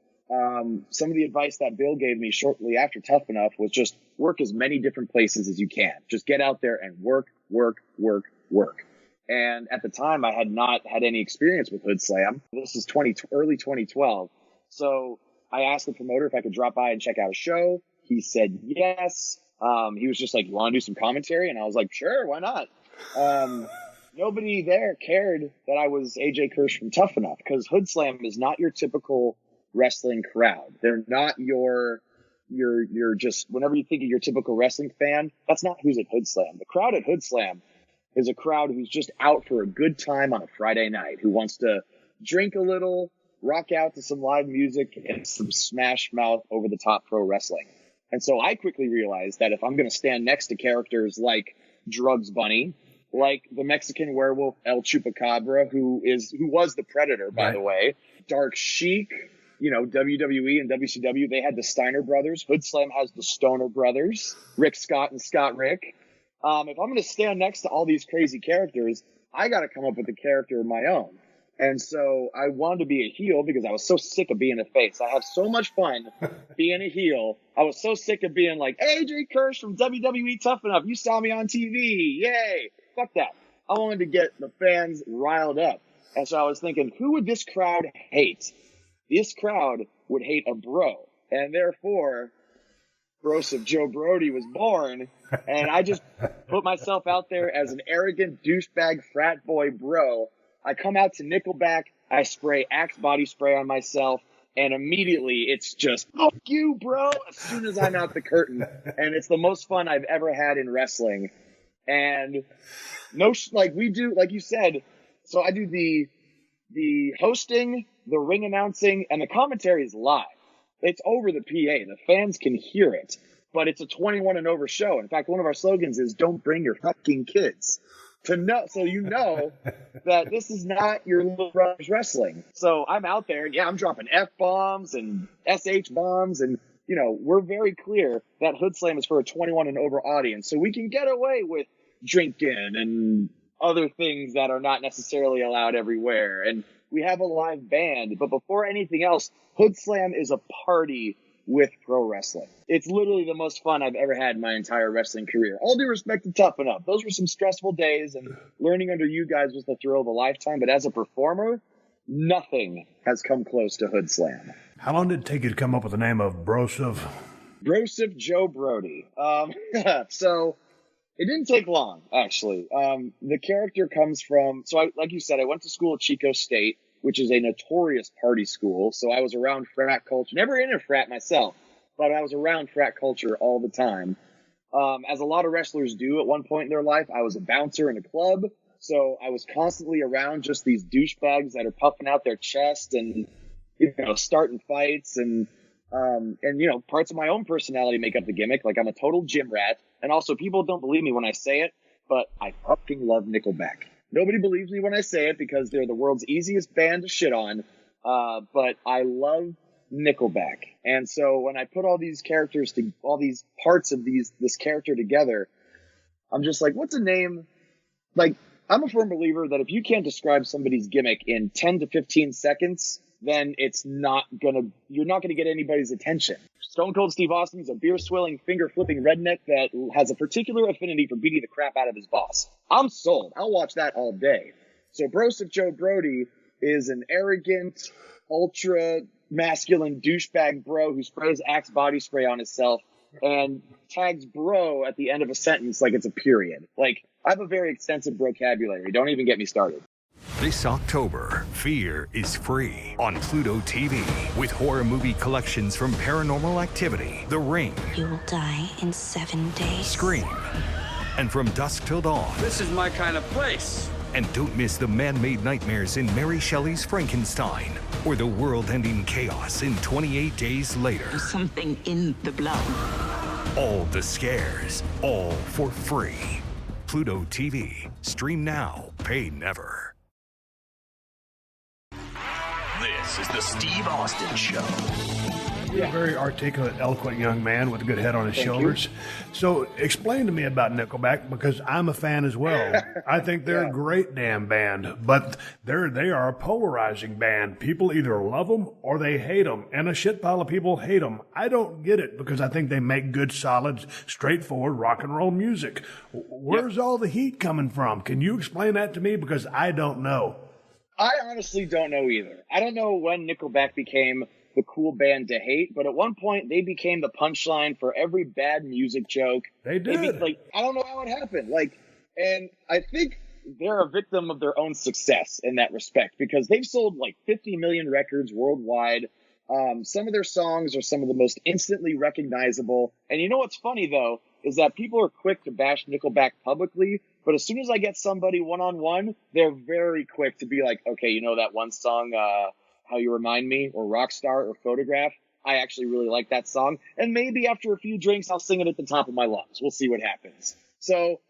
some of the advice that Bill gave me shortly after Tough Enough was just work as many different places as you can. Just get out there and work. And at the time, I had not had any experience with Hoodslam. This is early 2012. So I asked the promoter if I could drop by and check out a show. He said yes. He was just like, you want to do some commentary? And I was like, sure, why not? Nobody there cared that I was AJ Kirsch from Tough Enough, because Hoodslam is not your typical wrestling crowd. They're not your just, whenever you think of your typical wrestling fan, that's not who's at Hoodslam. The crowd at Hoodslam is a crowd who's just out for a good time on a Friday night, who wants to drink a little, rock out to some live music and some smash mouth over the top pro wrestling. And so I quickly realized that if I'm going to stand next to characters like Drugs Bunny, like the Mexican werewolf El Chupacabra, who was the Predator, by the way, Dark Sheik, WWE and WCW, they had the Steiner brothers. Hoodslam has the Stoner brothers, Rick Scott and Scott Rick. If I'm going to stand next to all these crazy characters, I got to come up with a character of my own. And so I wanted to be a heel because I was so sick of being a face. I have so much fun being a heel. I was so sick of being like, AJ Kirsch from WWE Tough Enough. You saw me on TV. Yay. Fuck that. I wanted to get the fans riled up. And so I was thinking, who would this crowd hate? This crowd would hate a bro. And therefore, Broseph Joe Brody was born. And I just put myself out there as an arrogant douchebag frat boy bro. I come out to Nickelback, I spray Axe body spray on myself, and immediately it's just, fuck you, bro, as soon as I'm out the curtain. And it's the most fun I've ever had in wrestling. And we do, like you said, so I do the hosting, the ring announcing, and the commentary is live. It's over the PA. The fans can hear it, but it's a 21 and over show. In fact, one of our slogans is "Don't bring your fucking kids." So you know that this is not your little brother's wrestling. So I'm out there, and I'm dropping F-bombs and SH bombs, and we're very clear that Hoodslam is for a 21 and over audience. So we can get away with drinking and other things that are not necessarily allowed everywhere. And we have a live band, but before anything else, Hoodslam is a party with pro wrestling. It's literally the most fun I've ever had in my entire wrestling career. All due respect to Toughen Up. Those were some stressful days, and learning under you guys was the thrill of a lifetime. But as a performer, nothing has come close to Hoodslam. How long did it take you to come up with the name of Broseph? Broseph Joe Brody. So it didn't take long, actually. The character comes from, like you said, I went to school at Chico State, which is a notorious party school. So I was around frat culture, never in a frat myself, but I was around frat culture all the time. As a lot of wrestlers do at one point in their life, I was a bouncer in a club. So I was constantly around just these douchebags that are puffing out their chest and, starting fights and parts of my own personality make up the gimmick. Like I'm a total gym rat. And also people don't believe me when I say it, but I fucking love Nickelback. Nobody believes me when I say it because they're the world's easiest band to shit on. But I love Nickelback. And so when I put all these characters to all these parts of this character together, I'm just like, what's a name? Like, I'm a firm believer that if you can't describe somebody's gimmick in 10 to 15 seconds, then you're not gonna get anybody's attention. Stone Cold Steve Austin is a beer-swilling, finger-flipping redneck that has a particular affinity for beating the crap out of his boss. I'm sold. I'll watch that all day. So Broseph Joe Brody is an arrogant, ultra-masculine douchebag bro who sprays Axe body spray on himself and tags bro at the end of a sentence like it's a period. Like, I have a very extensive vocabulary. Don't even get me started. This October, Fear is free on Pluto TV with horror movie collections from Paranormal Activity, The Ring, You will die in 7 days. Scream, and From Dusk Till Dawn. This is my kind of place. And don't miss the man-made nightmares in Mary Shelley's Frankenstein or the world-ending chaos in 28 Days Later. There's something in the blood. All the scares, all for free. Pluto TV. Stream now, pay never. This is the Steve Austin Show. You're a very articulate, eloquent young man with a good head on his shoulders. So explain to me about Nickelback, because I'm a fan as well. I think they're a great damn band, but they are a polarizing band. People either love them or they hate them, and a shit pile of people hate them. I don't get it, because I think they make good, solid, straightforward rock and roll music. Where's all the heat coming from? Can you explain that to me? Because I don't know. I honestly don't know either. I don't know when Nickelback became the cool band to hate, but at one point they became the punchline for every bad music joke. They did. I don't know how it happened. And I think they're a victim of their own success in that respect, because they've sold 50 million records worldwide. Some of their songs are some of the most instantly recognizable. And you know what's funny, though, is that people are quick to bash Nickelback publicly, but as soon as I get somebody one-on-one, they're very quick to be like, okay, you know that one song, How You Remind Me, or Rockstar, or Photograph? I actually really like that song. And maybe after a few drinks, I'll sing it at the top of my lungs. We'll see what happens. So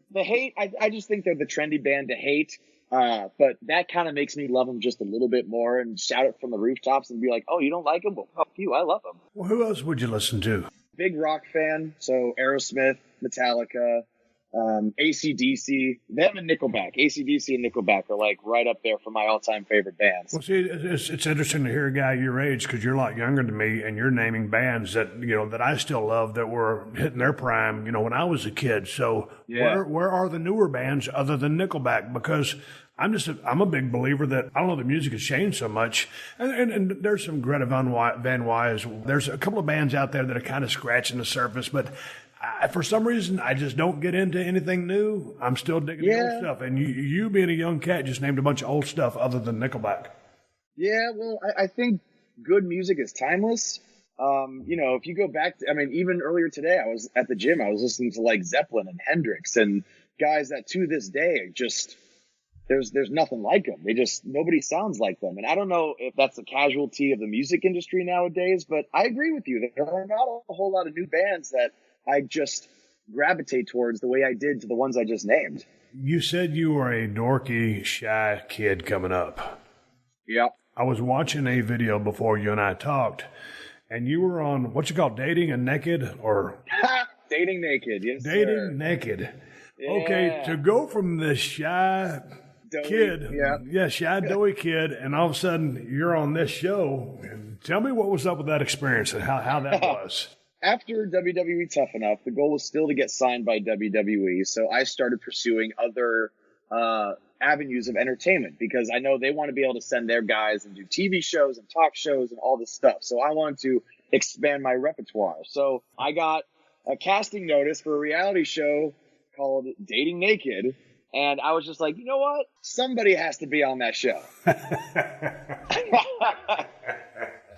the hate, I just think they're the trendy band to hate. But that kind of makes me love them just a little bit more and shout it from the rooftops and be like, oh, you don't like them? Well, fuck you. I love them. Well, who else would you listen to? Big rock fan. So Aerosmith, Metallica, AC/DC, them and Nickelback. AC/DC and Nickelback are right up there for my all-time favorite bands. Well, see, it's interesting to hear a guy your age, because you're a lot younger than me, and you're naming bands that that I still love that were hitting their prime when I was a kid. So where are the newer bands other than Nickelback? Because I'm a big believer that, I don't know, the music has changed so much. And there's some Greta Van Wise. There's a couple of bands out there that are kind of scratching the surface, but for some reason, I just don't get into anything new. I'm still digging the old stuff. And you being a young cat just named a bunch of old stuff other than Nickelback. Yeah, well, I think good music is timeless. If you go back to, even earlier today, I was at the gym. I was listening to Zeppelin and Hendrix and guys that to this day just, there's nothing like them. Nobody sounds like them. And I don't know if that's a casualty of the music industry nowadays, but I agree with you. There are not a whole lot of new bands that I just gravitate towards the way I did to the ones I just named. You said you were a dorky, shy kid coming up. Yep. I was watching a video before you and I talked, and you were on what you call Dating and Naked, or Dating Naked, yes. Dating Naked. Okay, to go from this shy Doughy, kid, shy, doughy kid, and all of a sudden you're on this show. Tell me what was up with that experience and how that was. After WWE Tough Enough, the goal was still to get signed by WWE, so I started pursuing other avenues of entertainment because I know they want to be able to send their guys and do TV shows and talk shows and all this stuff. So I wanted to expand my repertoire. So I got a casting notice for a reality show called Dating Naked, and I was just like, you know what? Somebody has to be on that show.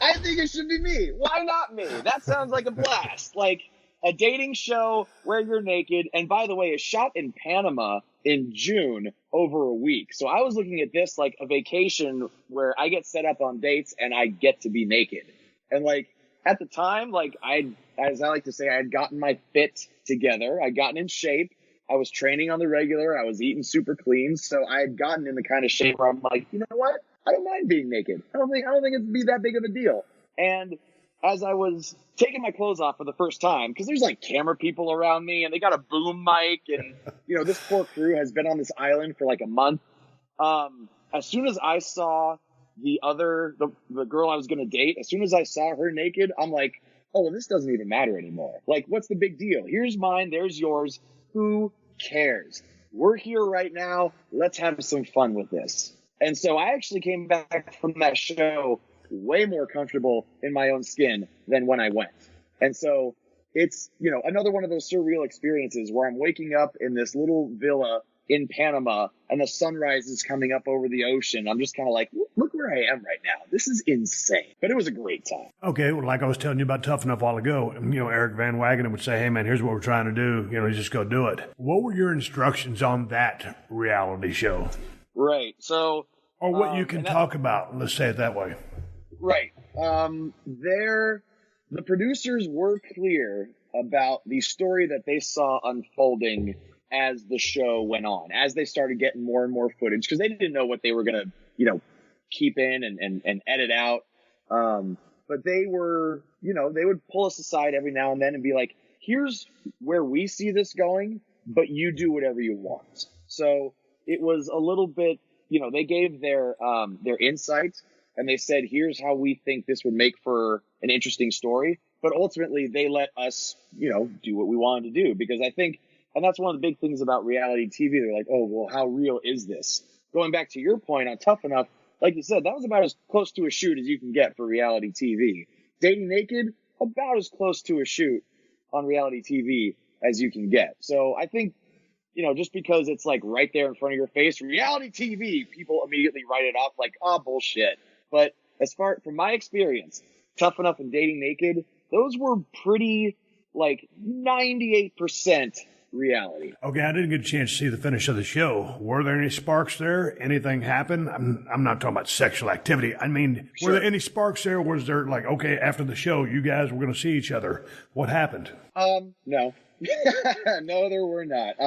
I think it should be me. Why not me? That sounds like a blast. Like a dating show where you're naked. And by the way, it's shot in Panama in June over a week. So I was looking at this like a vacation where I get set up on dates and I get to be naked. And like at the time, like as I like to say, I had gotten my fit together. I'd gotten in shape. I was training on the regular. I was eating super clean. So I had gotten in the kind of shape where I'm like, you know what? I don't mind being naked. I don't think it'd be that big of a deal. And as I was taking my clothes off for the first time, because there's like camera people around me and they got a boom mic and, you know, this poor crew has been on this island for like a month. As soon as I saw the girl I was going to date, as soon as I saw her naked, I'm like, oh, well, this doesn't even matter anymore. Like, what's the big deal? Here's mine. There's yours. Who cares? We're here right now. Let's have some fun with this. And so I actually came back from that show way more comfortable in my own skin than when I went. And so it's, you know, another one of those surreal experiences where I'm waking up in this little villa in Panama and the sunrise is coming up over the ocean. I'm just kind of like, look where I am right now. This is insane. But it was a great time. Okay, well, like I was telling you about Tough Enough a while ago, you know, Eric Van Wagenen would say, hey, man, here's what we're trying to do. You know, just go do it. What were your instructions on that reality show? Right. So... Or what you can talk about, let's say it that way. Right. The producers were clear about the story that they saw unfolding as the show went on, as they started getting more and more footage, because they didn't know what they were going to, you know, keep in and edit out. But they were, you know, they would pull us aside every now and then and be like, here's where we see this going, but you do whatever you want. So it was a little bit, you know, they gave their insight and they said, here's how we think this would make for an interesting story. But ultimately they let us, you know, do what we wanted to do, because I think, and that's one of the big things about reality TV. They're like, oh, well, how real is this? Going back to your point on Tough Enough, like you said, that was about as close to a shoot as you can get for reality TV. Dating Naked, about as close to a shoot on reality TV as you can get. So I think, you know, just because it's like right there in front of your face, reality TV, people immediately write it off like, oh, bullshit. But from my experience, Tough Enough and Dating Naked, those were pretty like 98% reality. Okay, I didn't get a chance to see the finish of the show. Were there any sparks there? Anything happen? I'm not talking about sexual activity. I mean, Sure. Were there any sparks there? Was there like, okay, after the show, you guys were going to see each other? What happened? No. No, there were not.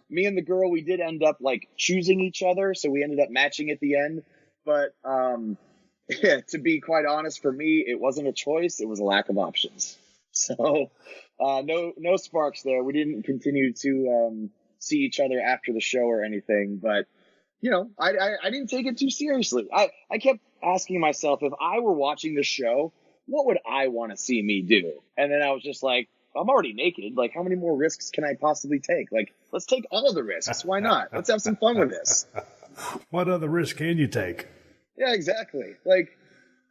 Me and the girl, we did end up like choosing each other, so we ended up matching at the end. But to be quite honest, for me, it wasn't a choice; it was a lack of options. So no sparks there. We didn't continue to see each other after the show or anything. But you know, I didn't take it too seriously. I kept asking myself, if I were watching the show, what would I want to see me do? And then I was just like, I'm already naked. Like, how many more risks can I possibly take? Like, let's take all of the risks. Why not? Let's have some fun with this. What other risk can you take? Yeah, exactly. Like,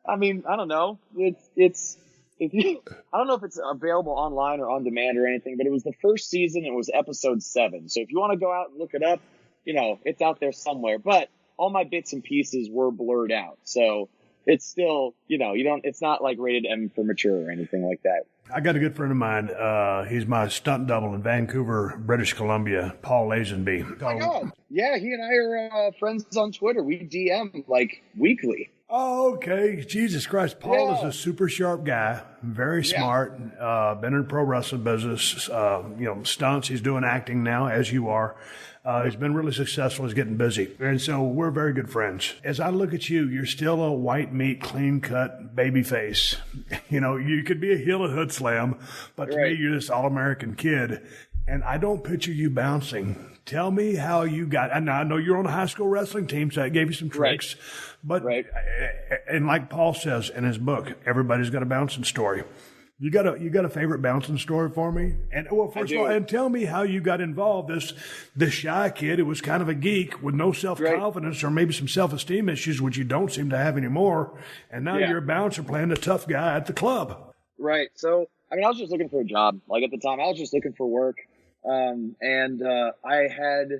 I mean, I don't know. I don't know if it's available online or on demand or anything, but it was the first season. It was episode 7. So if you want to go out and look it up, you know, it's out there somewhere. But all my bits and pieces were blurred out. So it's still, you know, it's not like rated M for mature or anything like that. I got a good friend of mine. He's my stunt double in Vancouver, British Columbia, Paul Lazenby. Oh my God. Yeah, he and I are friends on Twitter. We DM like weekly. Oh, okay. Jesus Christ. Paul is a super sharp guy, very smart, been in the pro wrestling business, stunts. He's doing acting now, as you are. He's been really successful. He's getting busy. And so we're very good friends. As I look at you, you're still a white meat, clean cut baby face. You know, you could be a heel at Hoodslam, but to me, you're this all-American kid. and I don't picture you bouncing. Tell me how you got. And I know you're on a high school wrestling team, so that gave you some tricks. Right. But and like Paul says in his book, everybody's got a bouncing story. You got a favorite bouncing story for me? And well, first of all, and tell me how you got involved. This shy kid who was kind of a geek with no self-confidence or maybe some self-esteem issues, which you don't seem to have anymore. And now you're a bouncer playing the tough guy at the club. Right. So, I mean, I was just looking for a job. Like at the time, I was just looking for work. I had,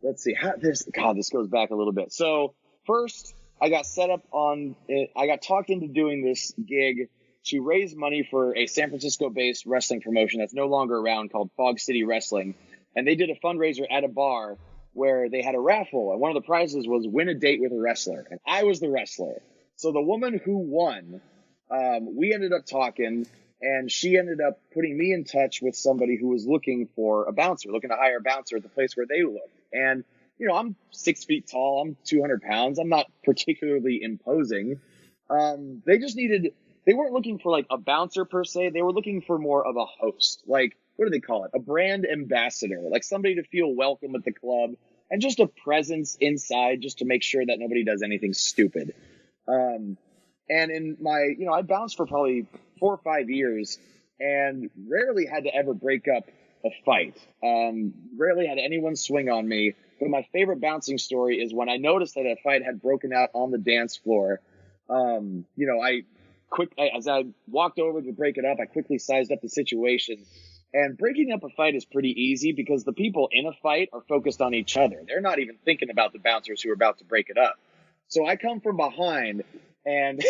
let's see, this goes back a little bit. So first I got set up I got talked into doing this gig to raise money for a San Francisco based wrestling promotion that's no longer around called Fog City Wrestling. And they did a fundraiser at a bar where they had a raffle. And one of the prizes was win a date with a wrestler. And I was the wrestler. So the woman who won, we ended up talking. And she ended up putting me in touch with somebody who was looking for a bouncer, looking to hire a bouncer at the place where they looked. And, you know, I'm 6 feet tall. I'm 200 pounds. I'm not particularly imposing. They weren't looking for like a bouncer per se. They were looking for more of a host. Like, what do they call it? A brand ambassador, like somebody to feel welcome at the club and just a presence inside just to make sure that nobody does anything stupid. And in my, you know, I bounced for probably 4 or 5 years and rarely had to ever break up a fight. Rarely had anyone swing on me. But my favorite bouncing story is when I noticed that a fight had broken out on the dance floor. You know, as I walked over to break it up, I quickly sized up the situation. And breaking up a fight is pretty easy because the people in a fight are focused on each other. They're not even thinking about the bouncers who are about to break it up. So I come from behind and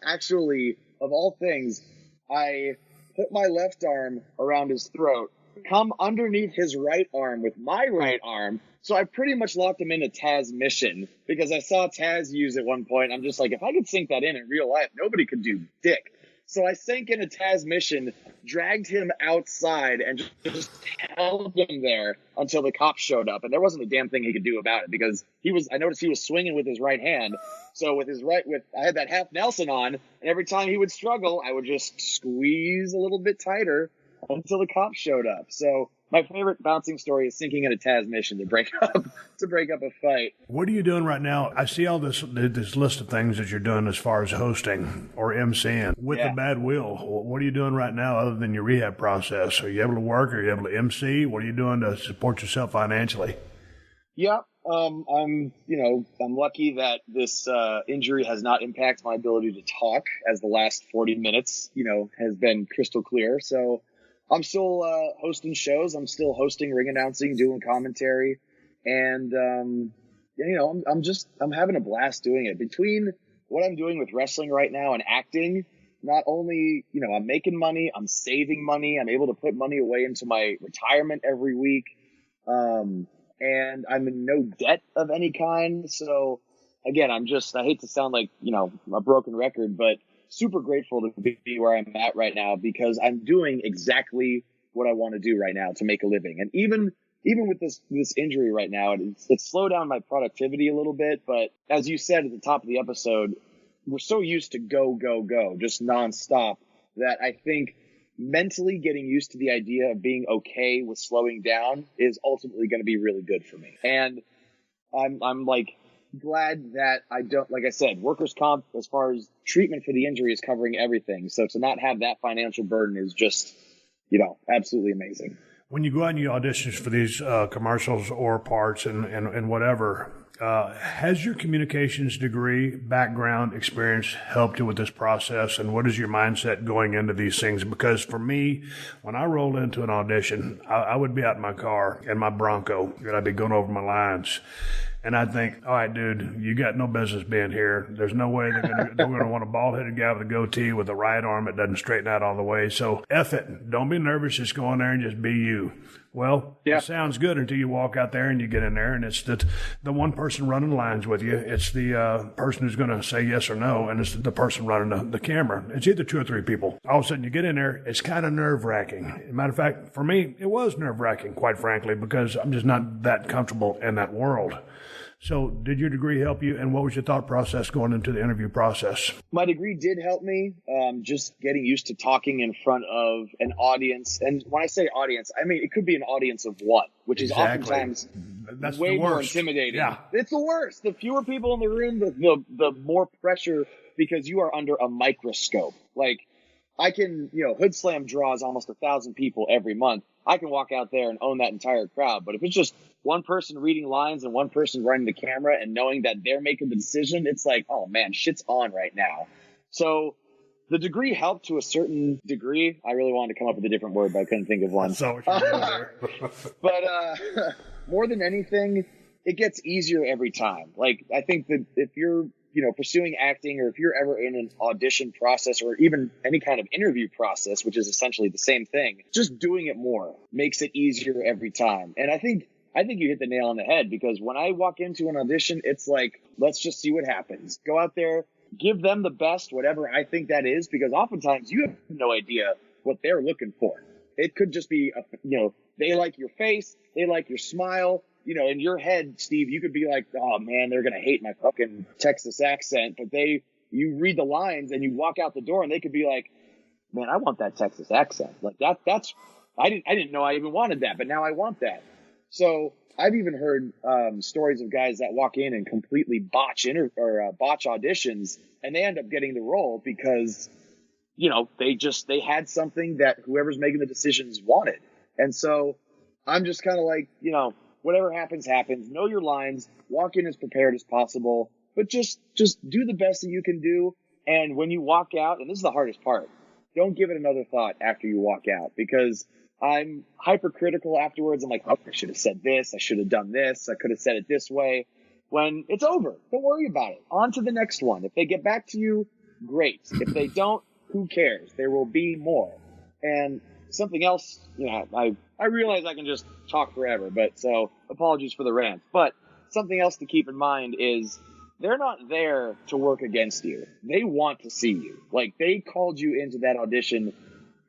actually, of all things, I put my left arm around his throat, come underneath his right arm with my right arm. So I pretty much locked him in a Taz mission because I saw Taz use at one point. I'm just like, if I could sink that in real life, nobody could do dick. So I sank in a Taz mission, dragged him outside, and just held him there until the cops showed up. And there wasn't a damn thing he could do about it because I noticed he was swinging with his right hand. So I had that half Nelson on, and every time he would struggle, I would just squeeze a little bit tighter until the cops showed up. So my favorite bouncing story is sinking in a Taz mission to break up a fight. What are you doing right now? I see all this list of things that you're doing as far as hosting or MCing with the bad will. What are you doing right now other than your rehab process? Are you able to work? Are you able to MC? What are you doing to support yourself financially? Yeah. I'm lucky that this injury has not impacted my ability to talk, as the last 40 minutes, has been crystal clear. So I'm still hosting shows. I'm still hosting, ring announcing, doing commentary, and I'm having a blast doing it. Between what I'm doing with wrestling right now and acting, not only I'm making money, I'm saving money. I'm able to put money away into my retirement every week. And I'm in no debt of any kind. So again, I hate to sound like, a broken record, but super grateful to be where I'm at right now because I'm doing exactly what I want to do right now to make a living. And even with this injury right now, it's slowed down my productivity a little bit. But as you said at the top of the episode, we're so used to go, just nonstop that I think mentally getting used to the idea of being okay with slowing down is ultimately going to be really good for me. And I'm glad that I don't, like I said, workers' comp as far as treatment for the injury is covering everything. So to not have that financial burden is just, absolutely amazing. When you go out and you auditions for these commercials or parts and whatever, has your communications degree, background, experience helped you with this process? And what is your mindset going into these things? Because for me, when I rolled into an audition, I would be out in my car in my Bronco, and I'd be going over my lines. And I'd think, all right, dude, you got no business being here. There's no way they're going to want a bald-headed guy with a goatee with a right arm that doesn't straighten out all the way. So F it. Don't be nervous. Just go in there and just be you. Well, It sounds good until you walk out there and you get in there, and it's the one person running lines with you. It's the person who's going to say yes or no, and it's the person running the camera. It's either 2 or 3 people. All of a sudden you get in there, it's kind of nerve-wracking. Matter of fact, for me, it was nerve-wracking, quite frankly, because I'm just not that comfortable in that world. So did your degree help you, and what was your thought process going into the interview process? My degree did help me, just getting used to talking in front of an audience. And when I say audience, I mean it could be an audience of one, which is oftentimes That's way the worst. more intimidating. Yeah. It's the worst. The fewer people in the room, the more pressure, because you are under a microscope. Like, I can, Hoodslam draws almost 1,000 people every month. I can walk out there and own that entire crowd. But if it's just one person reading lines and one person running the camera and knowing that they're making the decision, it's like, oh man, shit's on right now. So the degree helped to a certain degree. I really wanted to come up with a different word, but I couldn't think of one. But more than anything, it gets easier every time. Like, I think that if you're pursuing acting, or if you're ever in an audition process or even any kind of interview process, which is essentially the same thing, just doing it more makes it easier every time. And I think you hit the nail on the head, because when I walk into an audition, it's like, let's just see what happens. Go out there, give them the best, whatever I think that is, because oftentimes you have no idea what they're looking for. It could just be, they like your face, they like your smile. In your head, Steve, you could be like, oh man, they're going to hate my fucking Texas accent. But you read the lines and you walk out the door and they could be like, man, I want that Texas accent. Like I didn't know I even wanted that, but now I want that. So I've even heard stories of guys that walk in and completely botch auditions, and they end up getting the role because, they had something that whoever's making the decisions wanted. And so I'm just kind of like, whatever happens, happens. Know your lines. Walk in as prepared as possible. But just do the best that you can do. And when you walk out, and this is the hardest part, don't give it another thought after you walk out, because I'm hypercritical afterwards. I'm like, oh, I should have said this. I should have done this. I could have said it this way. When it's over, don't worry about it. On to the next one. If they get back to you, great. If they don't, who cares? There will be more. And something else, I realize I can just talk forever, but so apologies for the rant. But something else to keep in mind is they're not there to work against you. They want to see you. Like, they called you into that audition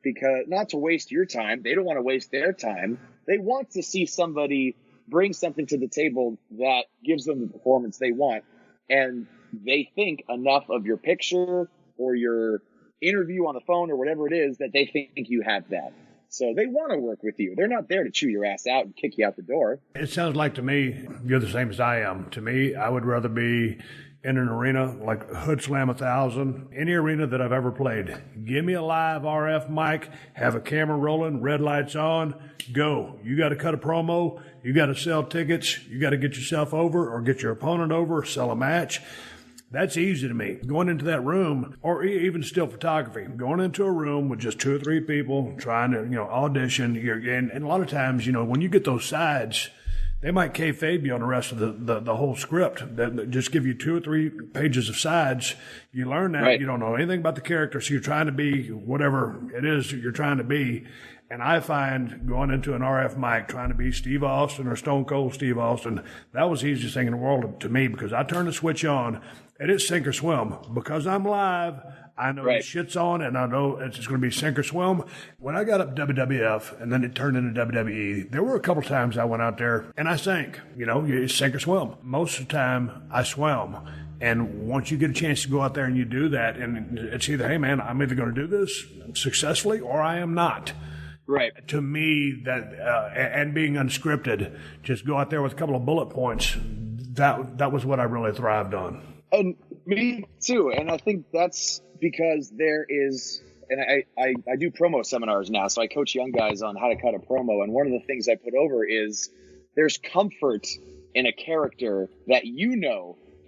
because not to waste your time. They don't want to waste their time. They want to see somebody bring something to the table that gives them the performance they want. And they think enough of your picture or your interview on the phone or whatever it is that they think you have that. So they want to work with you. They're not there to chew your ass out and kick you out the door. It sounds like to me, you're the same as I am. To me, I would rather be in an arena like Hoodslam 1000, any arena that I've ever played. Give me a live RF mic, have a camera rolling, red lights on, go. You got to cut a promo, you got to sell tickets, you got to get yourself over or get your opponent over or sell a match. That's easy to me. Going into that room, or even still photography, going into a room with just 2 or 3 people trying to, audition. And a lot of times, when you get those sides, they might kayfabe you on the rest of the whole script. That just give you 2 or 3 pages of sides. You learn that. Right. You don't know anything about the character, so you're trying to be whatever it is you're trying to be. And I find going into an RF mic, trying to be Steve Austin or Stone Cold Steve Austin, that was the easiest thing in the world to me, because I turn the switch on and it's sink or swim. Because I'm live, I know the shit's on, and I know it's going to be sink or swim. When I got up WWF and then it turned into WWE, there were a couple times I went out there and I sank. It's sink or swim. Most of the time I swam. And once you get a chance to go out there and you do that, and it's either, hey man, I'm either going to do this successfully or I am not. Right. To me, that and being unscripted, just go out there with a couple of bullet points. That was what I really thrived on. And me too. And I think that's because there is, and I do promo seminars now, so I coach young guys on how to cut a promo. And one of the things I put over is there's comfort in a character that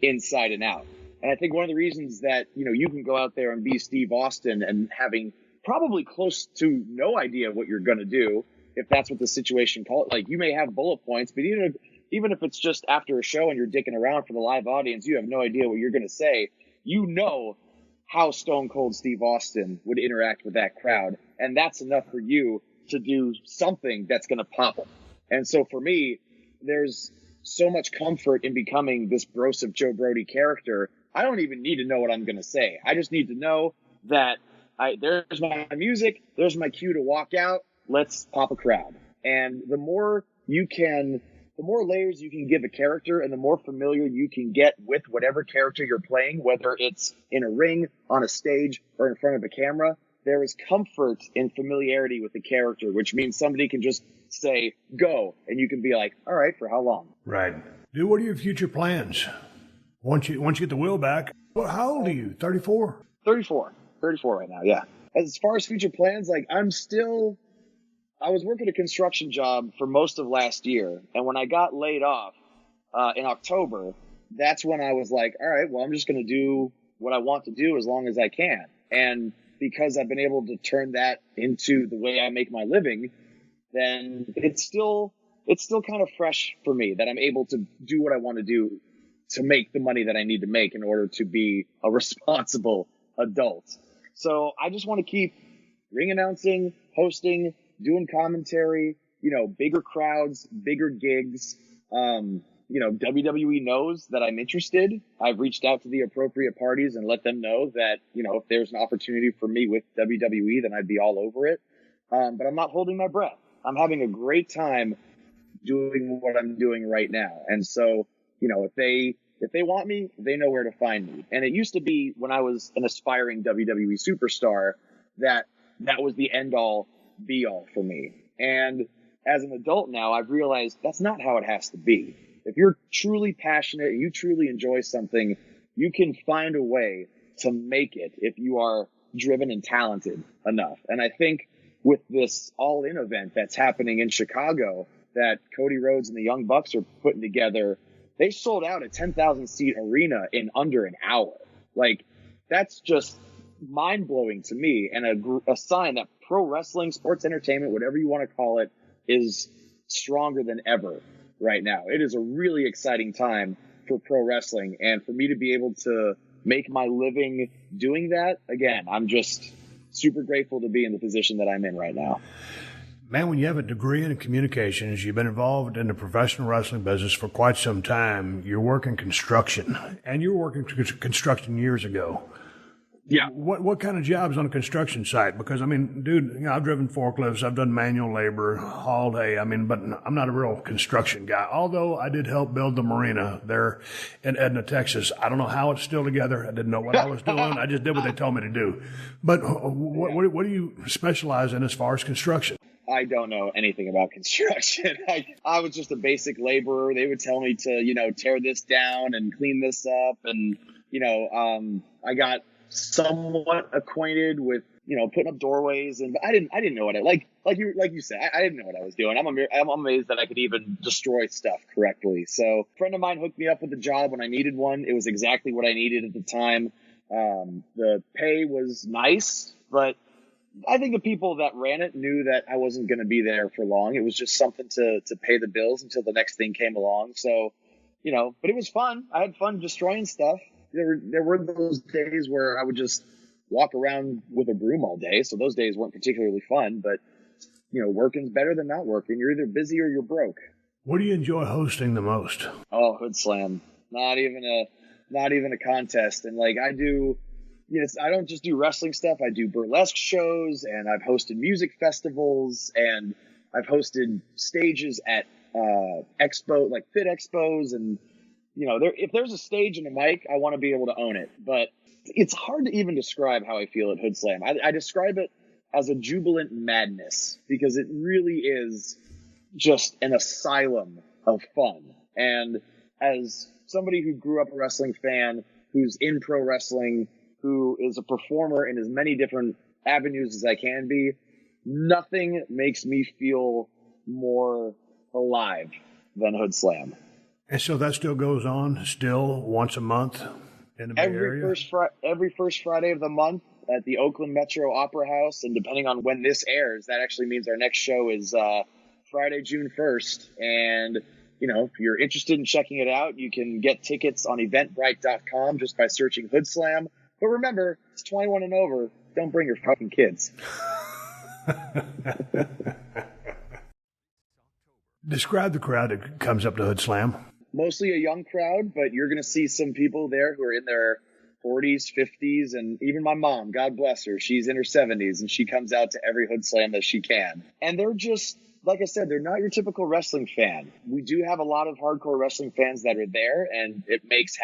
inside and out. And I think one of the reasons that you can go out there and be Steve Austin and having probably close to no idea what you're going to do, if that's what the situation calls. Like, you may have bullet points, but even if it's just after a show and you're dicking around for the live audience, you have no idea what you're going to say. How Stone Cold Steve Austin would interact with that crowd. And that's enough for you to do something that's going to pop them. And so for me, there's so much comfort in becoming this Broseph Joe Brody character. I don't even need to know what I'm going to say. I just need to know that there's my music, there's my cue to walk out, let's pop a crowd. And the more you can the more layers you can give a character and the more familiar you can get with whatever character you're playing, whether it's in a ring, on a stage, or in front of a camera, there is comfort in familiarity with the character, which means somebody can just say, go, and you can be like, all right, for how long? Right. Dude, what are your future plans? Once you get the wheel back, well, how old are you? 34? 34 right now, yeah. As far as future plans, like I was working a construction job for most of last year, and when I got laid off in October, that's when I was like, all right, well, I'm just going to do what I want to do as long as I can. And because I've been able to turn that into the way I make my living, then it's still kind of fresh for me that I'm able to do what I want to do to make the money that I need to make in order to be a responsible adult. So I just want to keep ring announcing, hosting, doing commentary, bigger crowds, bigger gigs. WWE knows that I'm interested. I've reached out to the appropriate parties and let them know that, if there's an opportunity for me with WWE, then I'd be all over it. But I'm not holding my breath. I'm having a great time doing what I'm doing right now. And so, if they want me, they know where to find me. And it used to be when I was an aspiring WWE superstar that was the end all be all for me. And as an adult now, I've realized that's not how it has to be. If you're truly passionate, you truly enjoy something, you can find a way to make it if you are driven and talented enough. And I think with this all-in event that's happening in Chicago that Cody Rhodes and the Young Bucks are putting together, they sold out a 10,000-seat arena in under an hour. Like, that's just mind-blowing to me, and a sign that pro wrestling, sports entertainment, whatever you want to call it, is stronger than ever right now. It is a really exciting time for pro wrestling, and for me to be able to make my living doing that, again, I'm just super grateful to be in the position that I'm in right now. Man, when you have a degree in communications, you've been involved in the professional wrestling business for quite some time, you're working construction, and you were working construction years ago. Yeah. What kind of jobs on a construction site? Because, I mean, dude, I've driven forklifts, I've done manual labor, hauled hay, but I'm not a real construction guy. Although I did help build the marina there in Edna, Texas. I don't know how it's still together. I didn't know what I was doing. I just did what they told me to do. But what do you specialize in as far as construction? I don't know anything about construction. I was just a basic laborer. They would tell me to, tear this down and clean this up. And, I got somewhat acquainted with, putting up doorways, and I didn't know what like you said, I didn't know what I was doing. I'm amazed that I could even destroy stuff correctly. So a friend of mine hooked me up with a job when I needed one. It was exactly what I needed at the time. The pay was nice, but I think the people that ran it knew that I wasn't going to be there for long. It was just something to pay the bills until the next thing came along. So, but it was fun. I had fun destroying stuff. There were those days where I would just walk around with a broom all day. So those days weren't particularly fun, but working's better than not working. You're either busy or you're broke. What do you enjoy hosting the most? Oh, Hoodslam. Not even a contest. And like I do, I don't just do wrestling stuff. I do burlesque shows, and I've hosted music festivals, and I've hosted stages at expo, like fit expos, and if there's a stage and a mic, I want to be able to own it. But it's hard to even describe how I feel at Hoodslam. I describe it as a jubilant madness because it really is just an asylum of fun. And as somebody who grew up a wrestling fan, who's in pro wrestling, who is a performer in as many different avenues as I can be, nothing makes me feel more alive than Hoodslam. And so that still goes on still once a month in the Bay Area? Every first Friday of the month at the Oakland Metro Opera House. And depending on when this airs, that actually means our next show is Friday, June 1st. And, if you're interested in checking it out, you can get tickets on eventbrite.com just by searching Hoodslam. But remember, it's 21 and over. Don't bring your fucking kids. Describe the crowd that comes up to Hoodslam. Mostly a young crowd, but you're going to see some people there who are in their 40s, 50s, and even my mom, God bless her, she's in her 70s, and she comes out to every Hoodslam that she can. And they're just like I said, they're not your typical wrestling fan. We do have a lot of hardcore wrestling fans that are there, and it makes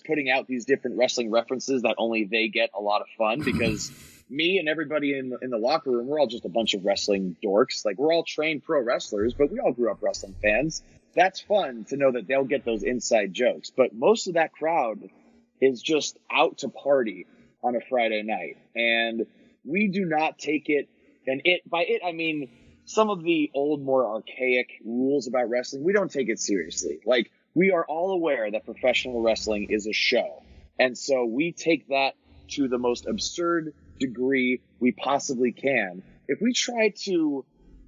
putting out these different wrestling references that only they get a lot of fun, because me and everybody in the locker room, we're all just a bunch of wrestling dorks. Like, we're all trained pro wrestlers, but we all grew up wrestling fans. That's fun to know that they'll get those inside jokes. But most of that crowd is just out to party on a Friday night. And we do not take it, and by it I mean some of the old, more archaic rules about wrestling. We don't take it seriously. Like, we are all aware that professional wrestling is a show. And so we take that to the most absurd degree we possibly can. If we try to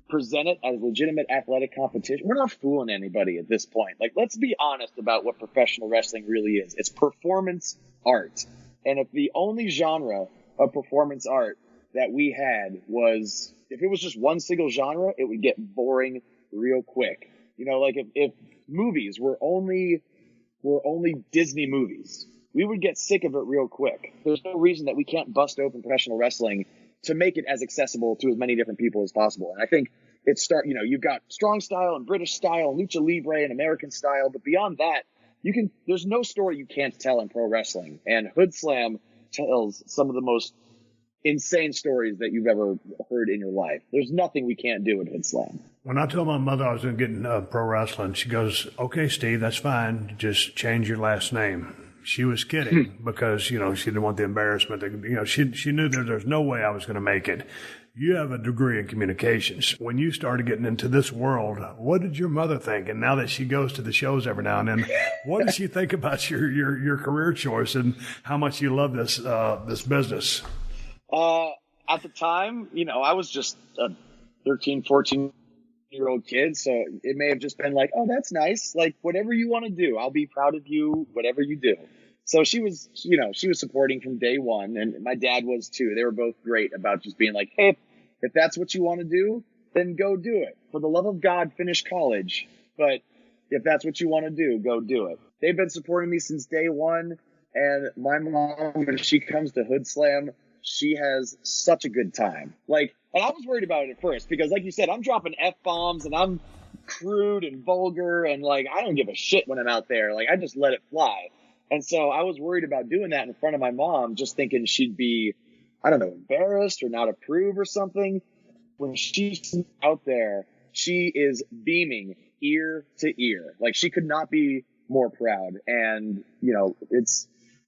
present it as legitimate athletic competition, we're not fooling anybody at this point. Like, let's be honest about what professional wrestling really is. It's performance art. And if the only genre of performance art that we had was, if it was just one single genre, it would get boring real quick. You know, like if movies were only Disney movies, we would get sick of it real quick. There's no reason that we can't bust open professional wrestling to make it as accessible to as many different people as possible. And I think you've got strong style and British style, lucha libre and American style, but beyond that, there's no story you can't tell in pro wrestling. And Hoodslam tells some of the most insane stories that you've ever heard in your life. There's nothing we can't do in Hoodslam. When I told my mother I was going to get into pro wrestling, she goes, "Okay, Steve, that's fine. Just change your last name." She was kidding because, she didn't want the embarrassment. She knew there's no way I was going to make it. You have a degree in communications. When you started getting into this world, what did your mother think? And now that she goes to the shows every now and then, what does she think about your career choice and how much you love this business? At the time, I was just a 13, 14-year-old kid, so it may have just been like, "Oh, that's nice. Like, whatever you want to do, I'll be proud of you, whatever you do." So she was supporting from day one, and my dad was too. They were both great about just being like, "Hey, if that's what you want to do, then go do it. For the love of God, finish college. But if that's what you want to do, go do it." They've been supporting me since day one, and my mom, when she comes to Hoodslam, she has such a good time. Like, and I was worried about it at first because, like you said, I'm dropping F-bombs and I'm crude and vulgar, and like, I don't give a shit when I'm out there. Like, I just let it fly. And so I was worried about doing that in front of my mom, just thinking she'd be, I don't know, embarrassed or not approve or something. When she's out there, she is beaming ear to ear. Like, she could not be more proud. And,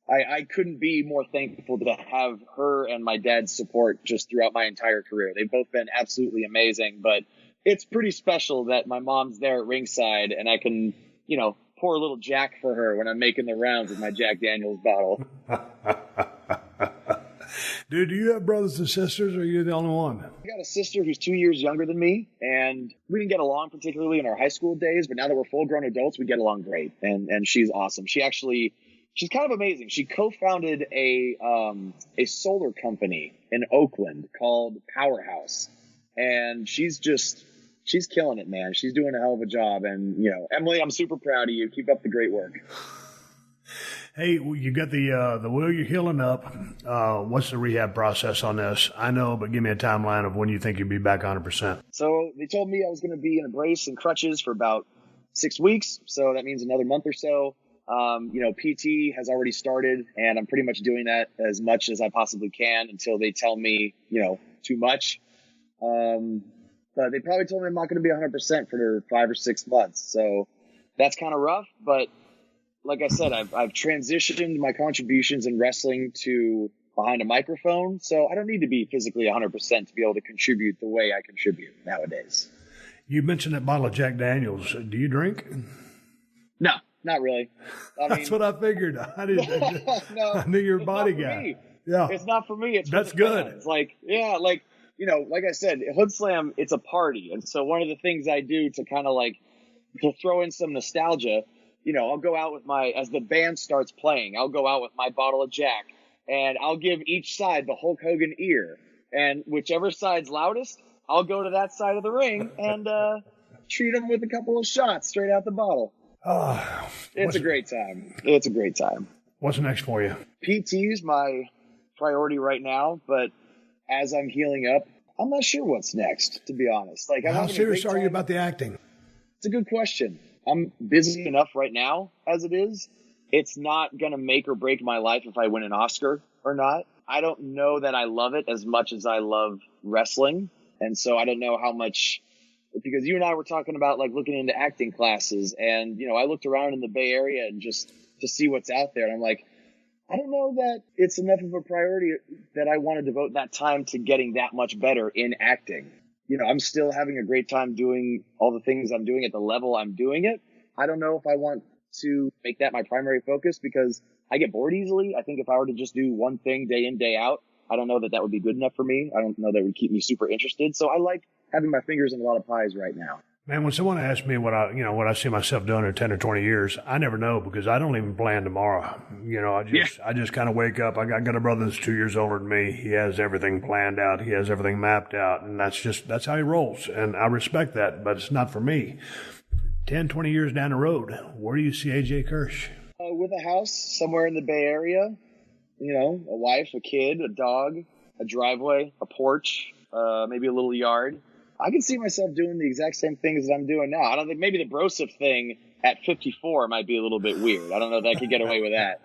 I couldn't be more thankful to have her and my dad's support just throughout my entire career. They've both been absolutely amazing, but it's pretty special that my mom's there at ringside and I can, pour a little Jack for her when I'm making the rounds with my Jack Daniels bottle. Dude, do you have brothers and sisters, or are you the only one? I got a sister who's 2 years younger than me, and we didn't get along particularly in our high school days, but now that we're full-grown adults, we get along great, and she's awesome. She's kind of amazing. She co-founded a solar company in Oakland called Powerhouse, and she's killing it, man. She's doing a hell of a job. And, Emily, I'm super proud of you. Keep up the great work. Hey, you got the wheel you're healing up. What's the rehab process on this? I know, but give me a timeline of when you think you'll be back 100%. So they told me I was going to be in a brace and crutches for about 6 weeks. So that means another month or so. PT has already started, and I'm pretty much doing that as much as I possibly can until they tell me, too much. But they probably told me I'm not going to be 100% for 5 or 6 months. So that's kind of rough. But like I said, I've transitioned my contributions in wrestling to behind a microphone. So I don't need to be physically 100% to be able to contribute the way I contribute nowadays. You mentioned that bottle of Jack Daniels. Do you drink? No, not really. That's what I figured. I knew you're a body guy. Me. Yeah. It's not for me. That's good. It's like I said, Hoodslam, it's a party. And so one of the things I do to kind of to throw in some nostalgia, I'll go out with as the band starts playing, I'll go out with my bottle of Jack and I'll give each side the Hulk Hogan ear. And whichever side's loudest, I'll go to that side of the ring and treat them with a couple of shots straight out the bottle. It's a great time. It's a great time. What's next for you? PT is my priority right now, but as I'm healing up, I'm not sure what's next, to be honest. Like, how serious are you about the acting? It's a good question. I'm busy enough right now as it is. It's not going to make or break my life if I win an Oscar or not. I don't know that I love it as much as I love wrestling. And so I don't know how much, because you and I were talking about like looking into acting classes, and, you know, I looked around in the Bay Area and just to see what's out there. And I'm like, I don't know that it's enough of a priority that I want to devote that time to getting that much better in acting. You know, I'm still having a great time doing all the things I'm doing at the level I'm doing it. I don't know if I want to make that my primary focus because I get bored easily. I think if I were to just do one thing day in, day out, I don't know that that would be good enough for me. I don't know that would keep me super interested. So I like having my fingers in a lot of pies right now. Man, when someone asks me what I see myself doing in 10 or 20 years, I never know because I don't even plan tomorrow. You know, I just kind of wake up. I got a brother that's 2 years older than me. He has everything planned out. He has everything mapped out, and that's how he rolls. And I respect that, but it's not for me. 10, 20 years down the road, where do you see A.J. Kirsch? With a house somewhere in the Bay Area, you know, a wife, a kid, a dog, a driveway, a porch, maybe a little yard. I can see myself doing the exact same things that I'm doing now. I don't think maybe the Broseph thing at 54 might be a little bit weird. I don't know if I could get away with that.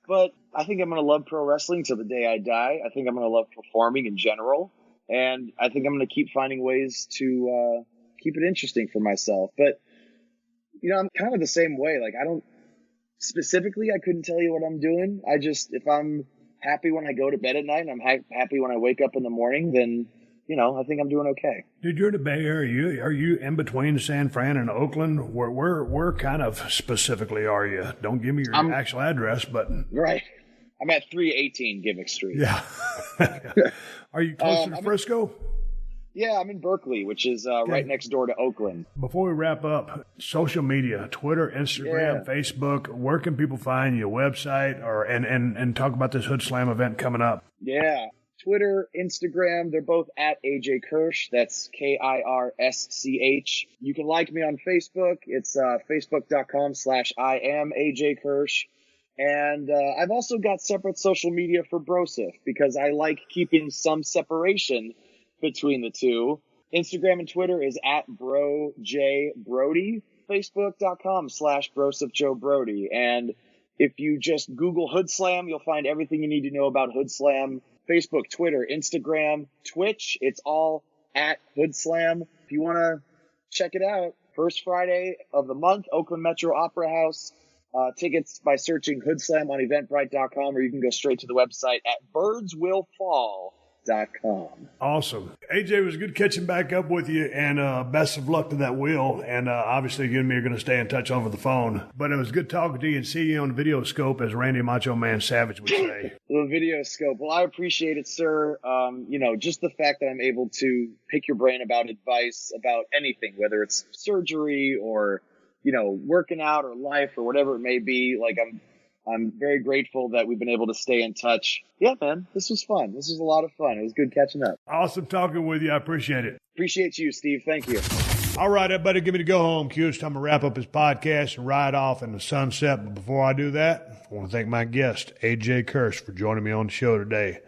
But I think I'm going to love pro wrestling till the day I die. I think I'm going to love performing in general. And I think I'm going to keep finding ways to keep it interesting for myself. But, you know, I'm kind of the same way. Like, I couldn't tell you what I'm doing. If I'm happy when I go to bed at night and I'm happy when I wake up in the morning, then, you know, I think I'm doing okay. Dude, you're in the Bay Area. Are you in between San Fran and Oakland? Where kind of specifically are you? Don't give me your actual address, but... Right. I'm at 318 Gimmick Street. Yeah. Are you closer to Frisco? Yeah, I'm in Berkeley, which is right next door to Oakland. Before we wrap up, social media, Twitter, Instagram, Facebook, where can people find your website and talk about this Hoodslam event coming up? Yeah. Twitter, Instagram, they're both at AJ Kirsch. That's KIRSCH. You can like me on Facebook. It's facebook.com/I am AJ Kirsch. And I've also got separate social media for Broseph because I like keeping some separation between the two. Instagram and Twitter is at BroJBrody. Facebook.com/BrosephJoeBrody. And if you just Google Hoodslam, you'll find everything you need to know about Hoodslam. Facebook, Twitter, Instagram, Twitch. It's all at Hoodslam. If you want to check it out, first Friday of the month, Oakland Metro Opera House. Tickets by searching Hoodslam on Eventbrite.com, or you can go straight to the website at birdswillfall.com. Awesome. AJ, it was good catching back up with you, and best of luck to that wheel. And obviously, you and me are going to stay in touch over the phone. But it was good talking to you and see you on the video scope, as Randy Macho Man Savage would say. The video scope. Well, I appreciate it, sir. You know, just the fact that I'm able to pick your brain about advice about anything, whether it's surgery or, you know, working out or life or whatever it may be. Like, I'm very grateful that we've been able to stay in touch. Yeah, man, this was fun. This was a lot of fun. It was good catching up. Awesome talking with you. I appreciate it. Appreciate you, Steve. Thank you. All right, everybody, give me to go home. Q, it's time to wrap up his podcast and ride off in the sunset. But before I do that, I want to thank my guest, A.J. Kirsch, for joining me on the show today.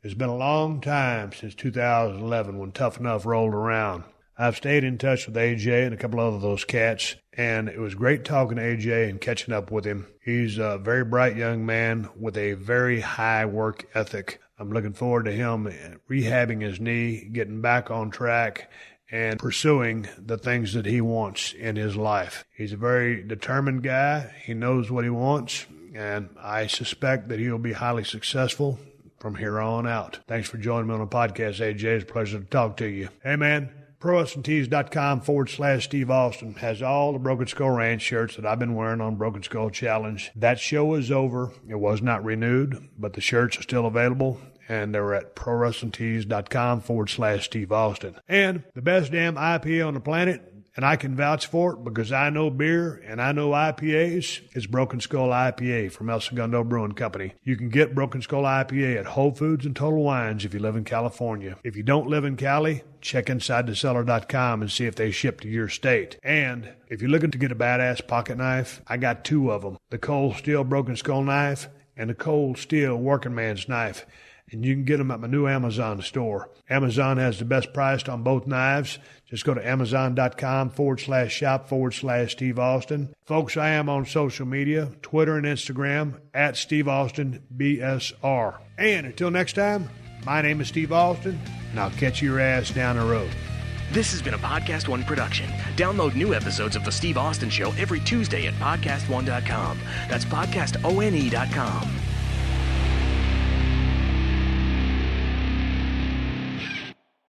It's been a long time since 2011 when Tough Enough rolled around. I've stayed in touch with AJ and a couple of those cats, and it was great talking to AJ and catching up with him. He's a very bright young man with a very high work ethic. I'm looking forward to him rehabbing his knee, getting back on track, and pursuing the things that he wants in his life. He's a very determined guy. He knows what he wants, and I suspect that he'll be highly successful from here on out. Thanks for joining me on the podcast, AJ. It's a pleasure to talk to you. Hey, man. ProWrestlingTees.com/Steve Austin has all the Broken Skull Ranch shirts that I've been wearing on Broken Skull Challenge. That show is over. It was not renewed, but the shirts are still available, and they're at ProWrestlingTees.com/Steve Austin. And the best damn IPA on the planet, and I can vouch for it because I know beer and I know IPAs, is Broken Skull IPA from El Segundo Brewing Company. You can get Broken Skull IPA at Whole Foods and Total Wines if you live in California. If you don't live in Cali, check InsideTheCellar.com and see if they ship to your state. And if you're looking to get a badass pocket knife, I got two of them. The Cold Steel Broken Skull knife and the Cold Steel Working Man's knife. and you can get them at my new Amazon store. Amazon has the best price on both knives. Just go to amazon.com/shop/Steve Austin. Folks, I am on social media, Twitter and Instagram, at Steve Austin BSR. And until next time, my name is Steve Austin, and I'll catch your ass down the road. This has been a Podcast One production. Download new episodes of The Steve Austin Show every Tuesday at PodcastOne.com. That's PodcastOne.com.